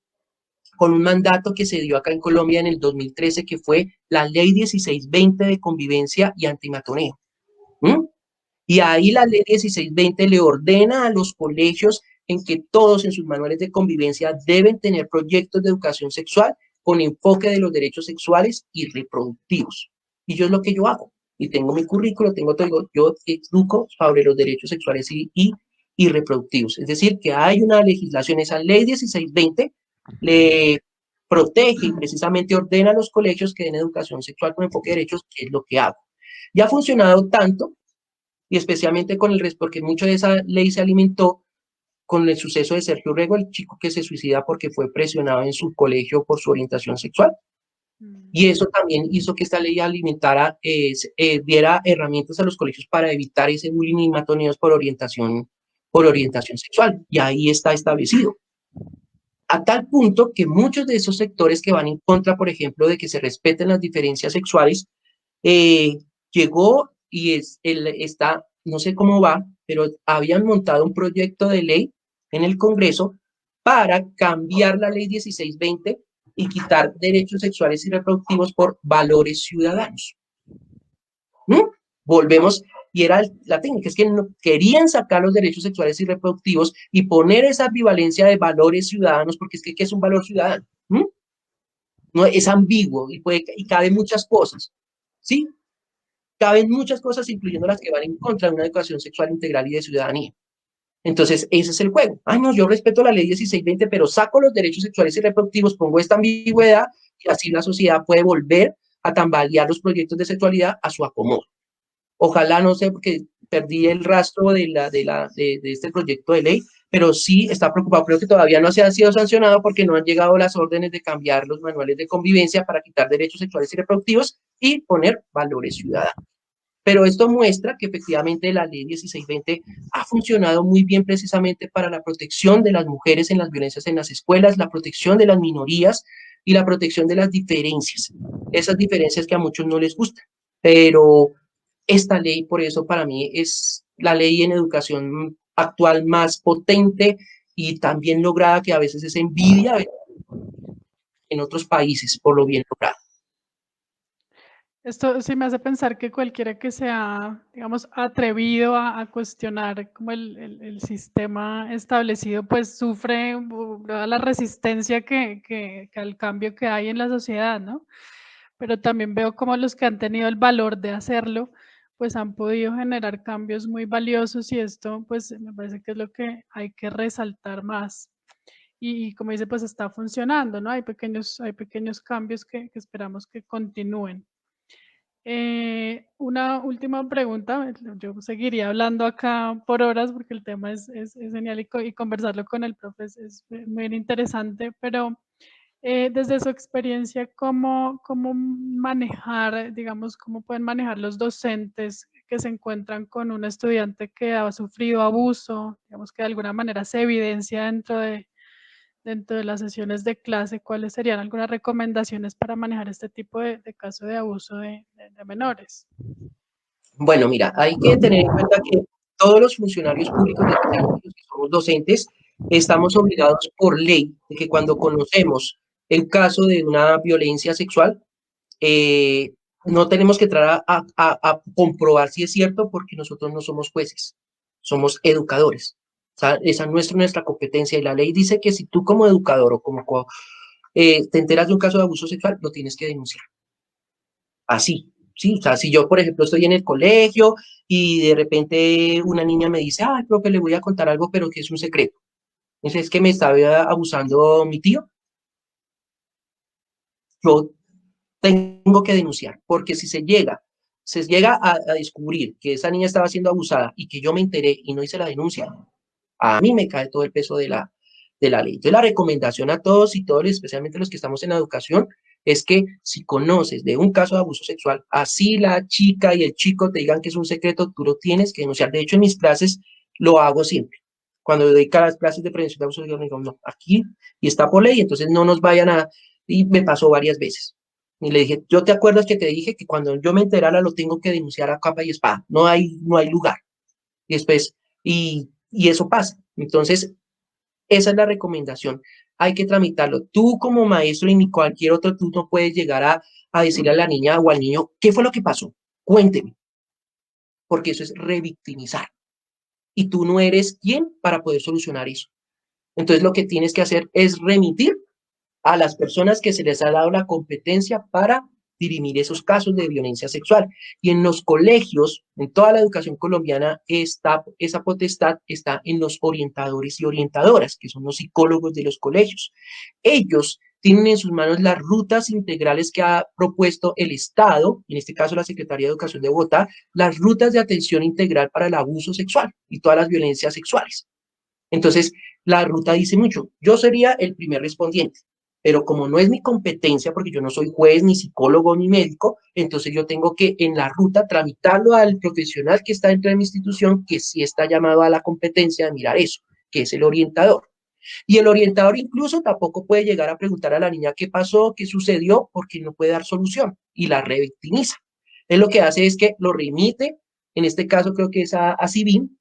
con un mandato que se dio acá en Colombia en el 2013, que fue la Ley 1620 de convivencia y antimatoneo. Y ahí la ley 1620 le ordena a los colegios en que todos en sus manuales de convivencia deben tener proyectos de educación sexual con enfoque de los derechos sexuales y reproductivos. Y yo es lo que yo hago. Y tengo mi currículo, tengo todo, yo educo sobre los derechos sexuales y reproductivos. Es decir, que hay una legislación, esa ley 1620 le protege y precisamente ordena a los colegios que den educación sexual con enfoque de derechos, que es lo que hago. Y ha funcionado tanto, y especialmente con porque mucho de esa ley se alimentó con el suceso de Sergio Rego, el chico que se suicida porque fue presionado en su colegio por su orientación sexual. Y eso también hizo que esta ley alimentara, diera herramientas a los colegios para evitar ese bullying y matoneos por orientación sexual. Y ahí está establecido. A tal punto que muchos de esos sectores que van en contra, por ejemplo, de que se respeten las diferencias sexuales, llegó y está, no sé cómo va, pero habían montado un proyecto de ley en el Congreso para cambiar la ley 1620 y quitar derechos sexuales y reproductivos por valores ciudadanos. Volvemos, y era la técnica, es que no, querían sacar los derechos sexuales y reproductivos y poner esa ambivalencia de valores ciudadanos, porque es que ¿qué es un valor ciudadano? No, es ambiguo y cabe muchas cosas, ¿sí? Caben muchas cosas, incluyendo las que van en contra de una educación sexual integral y de ciudadanía. Entonces, ese es el juego. Ay, no, yo respeto la ley 1620, pero saco los derechos sexuales y reproductivos, pongo esta ambigüedad y así la sociedad puede volver a tambalear los proyectos de sexualidad a su acomodo. Ojalá, no sé, porque perdí el rastro de este proyecto de ley, pero sí está preocupado. Creo que todavía no se ha sido sancionado porque no han llegado las órdenes de cambiar los manuales de convivencia para quitar derechos sexuales y reproductivos y poner valores ciudadanos. Pero esto muestra que efectivamente la ley 1620 ha funcionado muy bien precisamente para la protección de las mujeres en las violencias en las escuelas, la protección de las minorías y la protección de las diferencias. Esas diferencias que a muchos no les gustan. Pero esta ley, por eso para mí es la ley en educación actual más potente y tan bien lograda que a veces es envidia en otros países por lo bien logrado. Esto sí me hace pensar que cualquiera que sea, digamos, atrevido a cuestionar como el sistema establecido, pues sufre la resistencia que al cambio que hay en la sociedad, ¿no? Pero también veo como los que han tenido el valor de hacerlo, pues han podido generar cambios muy valiosos y esto, pues me parece que es lo que hay que resaltar más. Y como dice, pues está funcionando, ¿no? Hay pequeños cambios que esperamos que continúen. Una última pregunta, yo seguiría hablando acá por horas porque el tema es genial y conversarlo con el profe es muy interesante, pero desde su experiencia, ¿cómo manejar, digamos, cómo pueden manejar los docentes que se encuentran con un estudiante que ha sufrido abuso, digamos que de alguna manera se evidencia dentro de las sesiones de clase? ¿Cuáles serían algunas recomendaciones para manejar este tipo de caso de abuso de menores? Bueno, mira, hay que tener en cuenta que todos los funcionarios públicos del país, los que somos docentes, estamos obligados por ley de que cuando conocemos el caso de una violencia sexual, no tenemos que entrar a comprobar si es cierto porque nosotros no somos jueces, somos educadores. O sea, esa no es nuestra competencia y la ley dice que si tú como educador o te enteras de un caso de abuso sexual, lo tienes que denunciar. Así, sí, o sea, si yo, por ejemplo, estoy en el colegio y de repente una niña me dice, ay, profe, le voy a contar algo, pero que es un secreto. Entonces, es que me estaba abusando mi tío. Yo tengo que denunciar, porque si se llega a descubrir que esa niña estaba siendo abusada y que yo me enteré y no hice la denuncia, a mí me cae todo el peso de la ley. Entonces, la recomendación a todos y todos, especialmente los que estamos en la educación, es que si conoces de un caso de abuso sexual, así la chica y el chico te digan que es un secreto, tú lo tienes que denunciar. De hecho, en mis clases lo hago siempre. Cuando doy cada clases de prevención de abuso sexual, me digo, no, aquí y está por ley, entonces no nos vayan a... Y me pasó varias veces. Y le dije, ¿yo te acuerdas que te dije que cuando yo me enterara lo tengo que denunciar a capa y espada? No hay lugar. Y después, y eso pasa. Entonces, esa es la recomendación. Hay que tramitarlo. Tú como maestro y ni cualquier otro, tú no puedes llegar a decirle a la niña o al niño, ¿qué fue lo que pasó? Cuénteme, porque eso es revictimizar. Y tú no eres quien para poder solucionar eso. Entonces, lo que tienes que hacer es remitir a las personas que se les ha dado la competencia para dirimir esos casos de violencia sexual. Y en los colegios, en toda la educación colombiana, esa potestad está en los orientadores y orientadoras, que son los psicólogos de los colegios. Ellos tienen en sus manos las rutas integrales que ha propuesto el Estado, en este caso la Secretaría de Educación de Bogotá, las rutas de atención integral para el abuso sexual y todas las violencias sexuales. Entonces, la ruta dice mucho. Yo sería el primer respondiente, pero como no es mi competencia, porque yo no soy juez, ni psicólogo, ni médico, entonces yo tengo que en la ruta tramitarlo al profesional que está dentro de mi institución, que sí está llamado a la competencia de mirar eso, que es el orientador. Y el orientador incluso tampoco puede llegar a preguntar a la niña qué pasó, qué sucedió, porque no puede dar solución y la revictimiza. Él lo que hace es que lo remite, en este caso creo que es a CIVIM,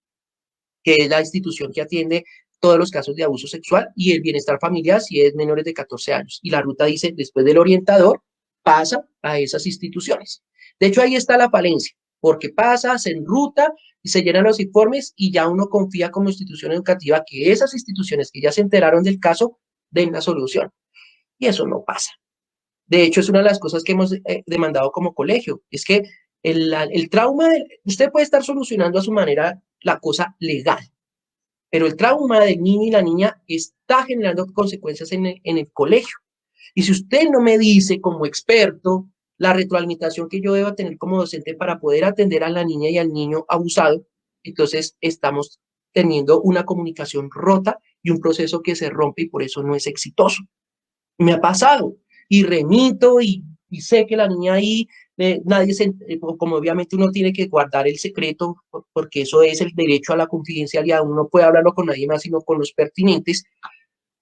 que es la institución que atiende todos los casos de abuso sexual, y el bienestar familiar si es menores de 14 años. Y la ruta dice, después del orientador, pasa a esas instituciones. De hecho, ahí está la falencia, porque pasa, se enruta y se llenan los informes y ya uno confía como institución educativa que esas instituciones que ya se enteraron del caso den la solución. Y eso no pasa. De hecho, es una de las cosas que hemos demandado como colegio, es que el trauma, usted puede estar solucionando a su manera la cosa legal, pero el trauma del niño y la niña está generando consecuencias en el colegio. Y si usted no me dice como experto la retroalimentación que yo debo tener como docente para poder atender a la niña y al niño abusado, entonces estamos teniendo una comunicación rota y un proceso que se rompe y por eso no es exitoso. Me ha pasado y remito y sé que la niña ahí, nadie como obviamente uno tiene que guardar el secreto, porque eso es el derecho a la confidencialidad, uno no puede hablarlo con nadie más sino con los pertinentes,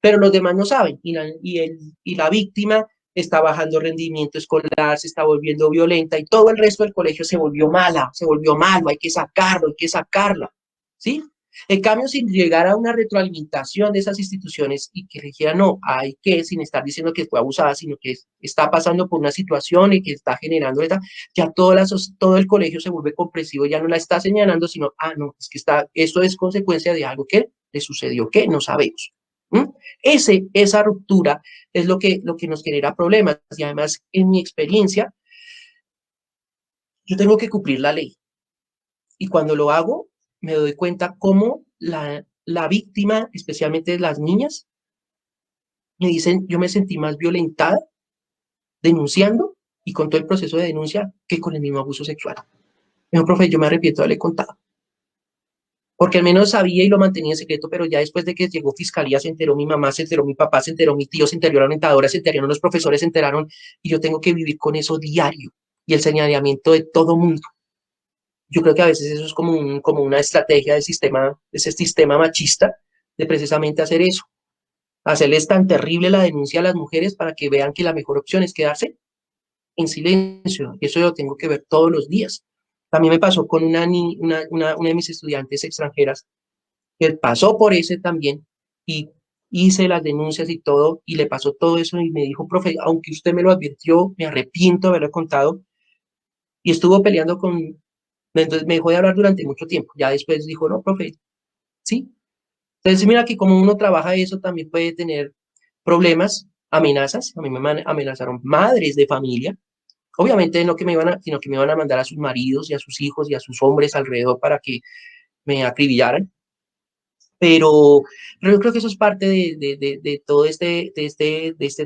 pero los demás no saben y la víctima está bajando rendimiento escolar, se está volviendo violenta y todo el resto del colegio se volvió mala, se volvió malo, hay que sacarlo, hay que sacarla, ¿sí? En cambio, sin llegar a una retroalimentación de esas instituciones y que le dijera, no, hay que, sin estar diciendo que fue abusada, sino que está pasando por una situación y que está generando, ya todo el colegio se vuelve comprensivo, ya no la está señalando, sino, no, es que esto es consecuencia de algo que le sucedió, que no sabemos. Esa ruptura es lo que nos genera problemas. Y además, en mi experiencia, yo tengo que cumplir la ley. Y cuando lo hago, me doy cuenta cómo la víctima, especialmente las niñas, me dicen, yo me sentí más violentada denunciando y con todo el proceso de denuncia que con el mismo abuso sexual. Me dijo, profe, yo me arrepiento de haberle contado. Porque al menos sabía y lo mantenía en secreto, pero ya después de que llegó fiscalía, se enteró mi mamá, se enteró mi papá, se enteró mi tío, se enteró la orientadora, se enteraron los profesores, se enteraron, y yo tengo que vivir con eso diario y el señalamiento de todo mundo. Yo creo que a veces eso es como una estrategia de ese sistema machista, de precisamente hacer eso, hacerles tan terrible la denuncia a las mujeres para que vean que la mejor opción es quedarse en silencio. Y eso yo lo tengo que ver todos los días. También me pasó con una de mis estudiantes extranjeras, que pasó por ese también, y hice las denuncias y todo, y le pasó todo eso, y me dijo, profe, aunque usted me lo advirtió, me arrepiento de haberlo contado, y estuvo peleando entonces me dejó de hablar durante mucho tiempo. Ya después dijo, no, profe, sí. Entonces mira que como uno trabaja eso también puede tener problemas, amenazas. A mí me amenazaron madres de familia. Obviamente no que sino que me iban a mandar a sus maridos y a sus hijos y a sus hombres alrededor para que me acribillaran. Pero yo creo que eso es parte de todo este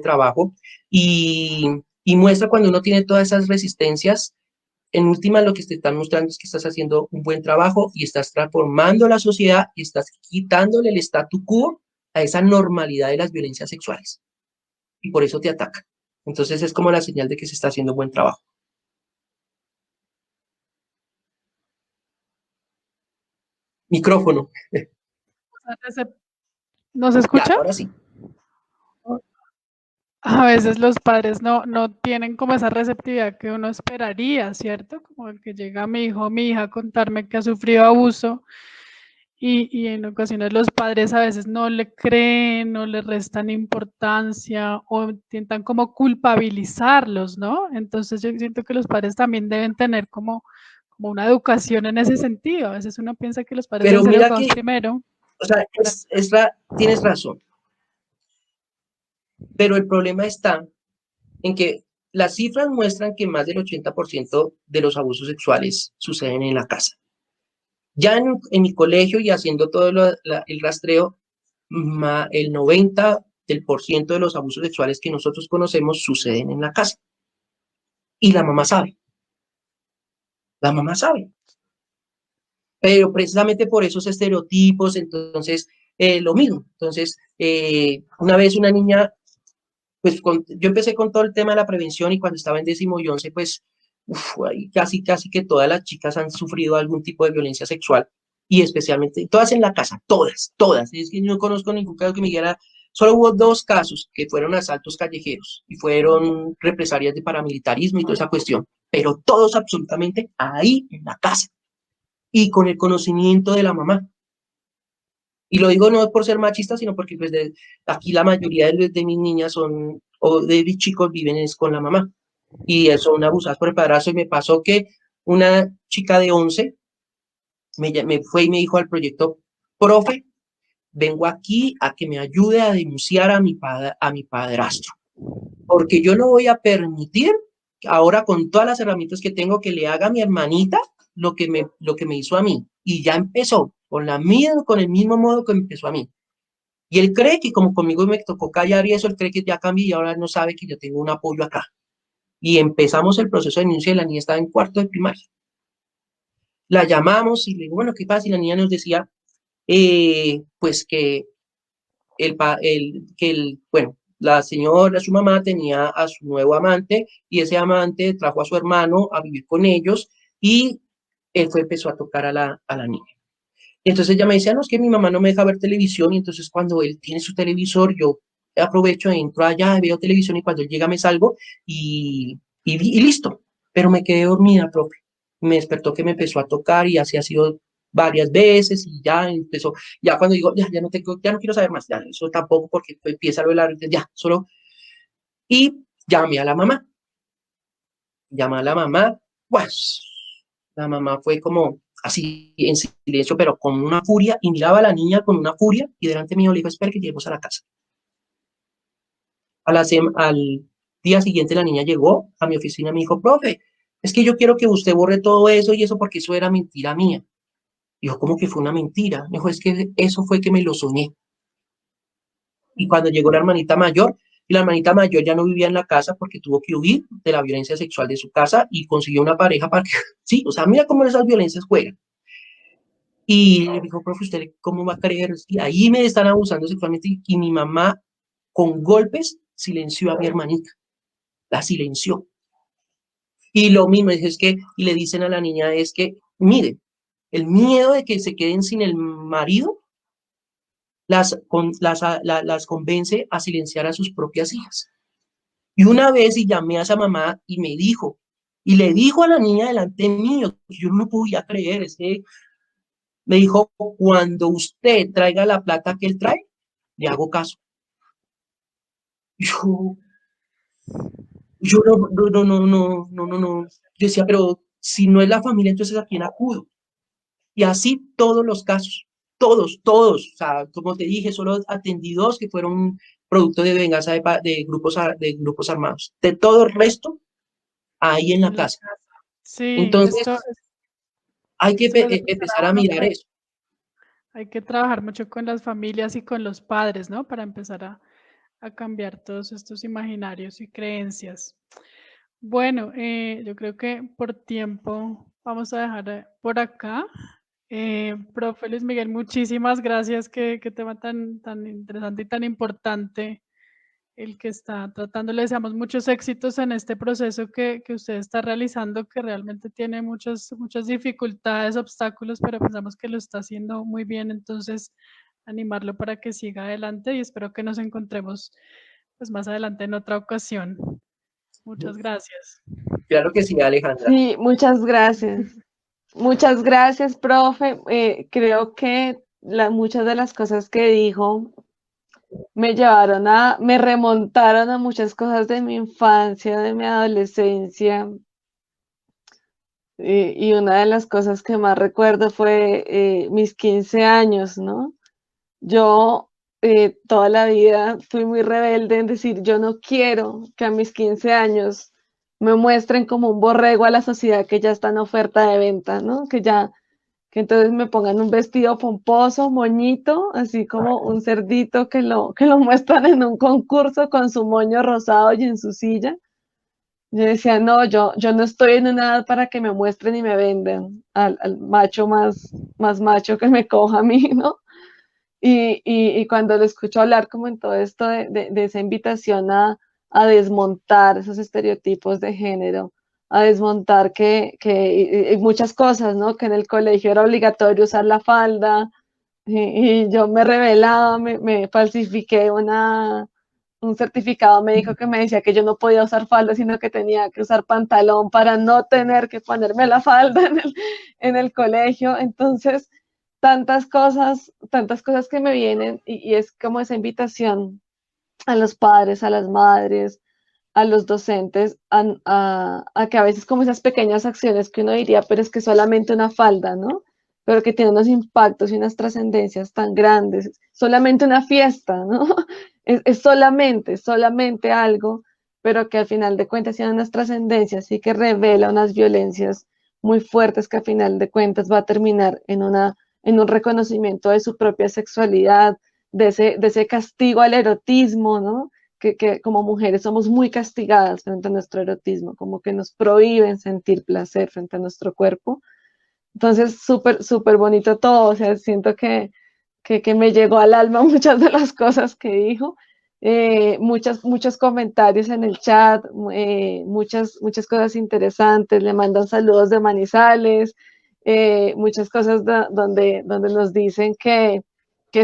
trabajo y muestra cuando uno tiene todas esas resistencias. En última, lo que te están mostrando es que estás haciendo un buen trabajo y estás transformando la sociedad y estás quitándole el statu quo a esa normalidad de las violencias sexuales. Y por eso te atacan. Entonces es como la señal de que se está haciendo un buen trabajo. Micrófono. ¿Nos Ya, escucha? ahora sí. A veces los padres no tienen como esa receptividad que uno esperaría, ¿cierto? Como el que llega mi hijo o mi hija a contarme que ha sufrido abuso y en ocasiones los padres a veces no le creen, no le restan importancia o intentan como culpabilizarlos, ¿no? Entonces yo siento que los padres también deben tener como una educación en ese sentido. A veces uno piensa que los padres Pero deben ser mira educados que, primero. o sea, tienes razón. Pero el problema está en que las cifras muestran que más del 80% de los abusos sexuales suceden en la casa. Ya en mi colegio y haciendo todo el rastreo, el 90% de los abusos sexuales que nosotros conocemos suceden en la casa. Y la mamá sabe. La mamá sabe. Pero precisamente por esos estereotipos, entonces, lo mismo. Entonces, una vez una niña, pues yo empecé con todo el tema de la prevención y cuando estaba en 10º y 11, pues ahí casi que todas las chicas han sufrido algún tipo de violencia sexual y especialmente, todas en la casa, todas. Es que no conozco ningún caso que me diera, solo hubo 2 casos que fueron asaltos callejeros y fueron represalias de paramilitarismo y toda esa cuestión, pero todos absolutamente ahí en la casa y con el conocimiento de la mamá. Y lo digo no por ser machista, sino porque pues aquí la mayoría de mis niñas o de mis chicos viven con la mamá. Y son abusadas por el padrastro. Y me pasó que una chica de 11 me fue y me dijo al proyecto, profe, vengo aquí a que me ayude a denunciar a mi padrastro. Porque yo no voy a permitir ahora con todas las herramientas que tengo que le haga a mi hermanita lo que me hizo a mí. Y ya empezó con el mismo modo que empezó a mí. Y él cree que como conmigo me tocó callar y eso, él cree que ya cambié y ahora no sabe que yo tengo un apoyo acá. Y empezamos el proceso de denuncia y la niña estaba en 4º de primaria. La llamamos y le digo, bueno, ¿qué pasa? Y la niña nos decía, pues bueno, su mamá tenía a su nuevo amante y ese amante trajo a su hermano a vivir con ellos y él empezó a tocar a la niña. Entonces ella me decía, no, es que mi mamá no me deja ver televisión y entonces cuando él tiene su televisor, yo aprovecho, entro allá, veo televisión y cuando él llega me salgo y listo. Pero me quedé dormida, profe. Me despertó que me empezó a tocar y así ha sido varias veces y ya empezó, ya cuando digo, ya no tengo, ya no quiero saber más, ya eso tampoco porque empieza a hablar, ya, solo, y llamé a la mamá, pues, la mamá fue como así en silencio, pero con una furia, y miraba a la niña con una furia, y delante mío le dijo, espera que lleguemos a la casa. Al día siguiente la niña llegó a mi oficina y me dijo, profe, es que yo quiero que usted borre todo eso y eso porque eso era mentira mía. Y yo, ¿cómo que fue una mentira? Me dijo, es que eso fue que me lo soñé. Y cuando llegó la hermanita mayor, y la hermanita mayor ya no vivía en la casa porque tuvo que huir de la violencia sexual de su casa y consiguió una pareja para que, sí, o sea, mira cómo esas violencias juegan. Y le dijo, profe, ¿usted cómo va a creer? Y ahí me están abusando sexualmente y mi mamá con golpes silenció a mi hermanita, la silenció. Y lo mismo es que, y le dicen a la niña es que, mire, el miedo de que se queden sin el marido las convence a silenciar a sus propias hijas. Y una vez y llamé a esa mamá y me dijo, y le dijo a la niña delante mío, yo no podía creer, es que me dijo, cuando usted traiga la plata que él trae, le hago caso. Yo, yo no. Yo decía, pero si no es la familia, entonces ¿a quién acudo? Y así todos los casos, todos. O sea, como te dije, solo atendí dos que fueron producto de venganza de grupos armados. De todo el resto, ahí en la En la casa. casa. Sí, Entonces, esto, hay que esto lo hace pensar empezar a a uno mirar que eso. hay que trabajar mucho con las familias y con los padres, ¿no? Para empezar a cambiar todos estos imaginarios y creencias. Bueno, yo creo que por tiempo vamos a dejar por acá. Profe Luis Miguel, muchísimas gracias. Qué tema tan interesante y tan importante el que está tratando. Le deseamos muchos éxitos en este proceso que usted está realizando, que realmente tiene muchas dificultades, obstáculos, pero pensamos que lo está haciendo muy bien. Entonces, animarlo para que siga adelante y espero que nos encontremos pues, más adelante en otra ocasión. Muchas gracias. Claro que sí, Alejandra. Sí, muchas gracias. Muchas gracias, profe. Creo que muchas de las cosas que dijo me remontaron a muchas cosas de mi infancia, de mi adolescencia. Y una de las cosas que más recuerdo fue mis 15 años, ¿no? Yo toda la vida fui muy rebelde en decir, yo no quiero que a mis 15 años me muestren como un borrego a la sociedad que ya está en oferta de venta, ¿no? Que entonces me pongan un vestido pomposo, moñito, así como un cerdito que lo muestran en un concurso con su moño rosado y en su silla. Yo decía, no, yo no estoy en una edad para que me muestren y me vendan al macho más macho que me coja a mí, ¿no? Y cuando lo escucho hablar como en todo esto de esa invitación a desmontar esos estereotipos de género, a desmontar y muchas cosas, ¿no? Que en el colegio era obligatorio usar la falda y yo me rebelaba, me falsifiqué un certificado médico que me decía que yo no podía usar falda, sino que tenía que usar pantalón para no tener que ponerme la falda en el colegio. Entonces, tantas cosas que me vienen y es como esa invitación a los padres, a las madres, a los docentes, a que a veces como esas pequeñas acciones que uno diría, pero es que solamente una falda, ¿no? Pero que tiene unos impactos y unas trascendencias tan grandes, solamente una fiesta, ¿no? Es solamente algo, pero que al final de cuentas tiene unas trascendencias y que revela unas violencias muy fuertes que al final de cuentas va a terminar en un reconocimiento de su propia sexualidad, de ese castigo al erotismo, ¿no? Que como mujeres somos muy castigadas frente a nuestro erotismo, como que nos prohíben sentir placer frente a nuestro cuerpo. Entonces, súper bonito todo, o sea, siento que me llegó al alma muchas de las cosas que dijo, muchos comentarios en el chat, muchas cosas interesantes, le mandan saludos de Manizales, muchas cosas donde nos dicen que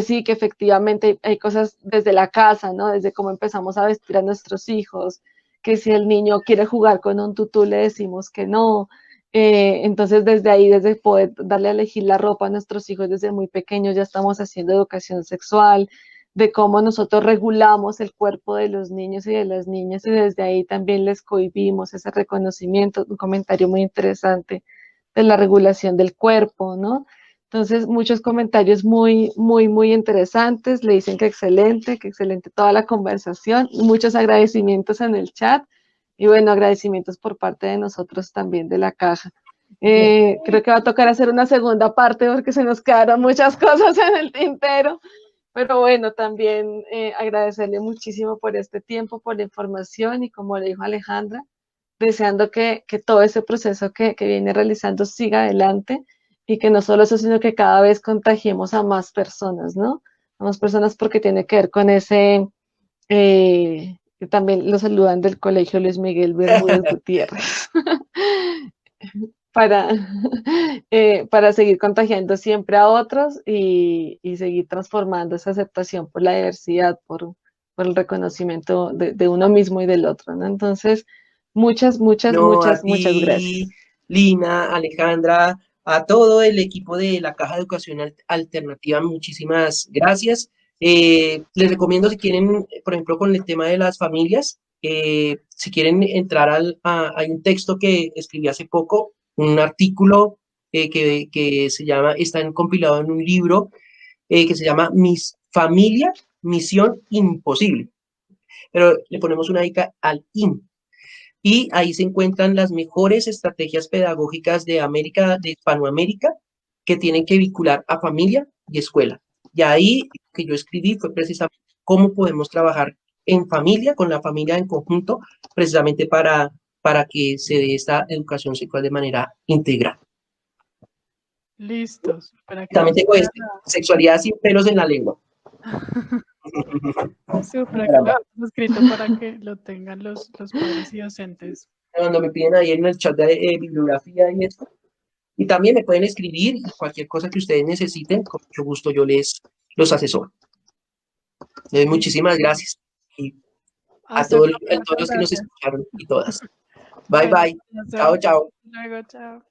sí, que efectivamente hay cosas desde la casa, ¿no? Desde cómo empezamos a vestir a nuestros hijos, que si el niño quiere jugar con un tutú le decimos que no, Entonces, desde ahí, desde poder darle a elegir la ropa a nuestros hijos desde muy pequeños, ya estamos haciendo educación sexual, de cómo nosotros regulamos el cuerpo de los niños y de las niñas, y desde ahí también les cohibimos ese reconocimiento, un comentario muy interesante de la regulación del cuerpo, ¿no? Entonces, muchos comentarios muy, muy, muy interesantes, le dicen que excelente toda la conversación, muchos agradecimientos en el chat. Y bueno, agradecimientos por parte de nosotros también de la caja. Creo que va a tocar hacer una segunda parte porque se nos quedaron muchas cosas en el tintero. Pero bueno, también agradecerle muchísimo por este tiempo, por la información y como le dijo Alejandra, deseando que todo ese proceso que viene realizando siga adelante y que no solo eso, sino que cada vez contagiemos a más personas, ¿no? A más personas porque tiene que ver con ese que también lo saludan del Colegio Luis Miguel Bermúdez Gutiérrez, para, para seguir contagiando siempre a otros y seguir transformando esa aceptación por la diversidad, por el reconocimiento de uno mismo y del otro, ¿no? Entonces, muchas, muchas, No, a muchas, muchas ti, gracias. Lina, Alejandra, a todo el equipo de la Caja de Educación Alternativa, muchísimas gracias. Les recomiendo si quieren, por ejemplo, con el tema de las familias, si quieren entrar hay un texto que escribí hace poco, un artículo que se llama, compilado en un libro que se llama Mis Familia, Misión Imposible, pero le ponemos una ica al IN y ahí se encuentran las mejores estrategias pedagógicas de América, de Hispanoamérica, que tienen que vincular a familia y escuela. Y ahí que yo escribí fue precisamente cómo podemos trabajar en familia, con la familia en conjunto, precisamente para que se dé esta educación sexual de manera integral. Listos, para que También los tengo puedan. sexualidad sin pelos en la lengua. Sí, para que lo hagan escrito para que lo tengan los padres y docentes. Cuando me piden ahí en el chat de bibliografía y esto. Y también me pueden escribir y cualquier cosa que ustedes necesiten, con mucho gusto yo los asesoro. Muchísimas gracias. Y a Hasta todos, luego, a todos muchas los que nos gracias. escucharon y todas. Bye, Bueno, bye. ya Chao, sea. chao. Hasta luego, chao.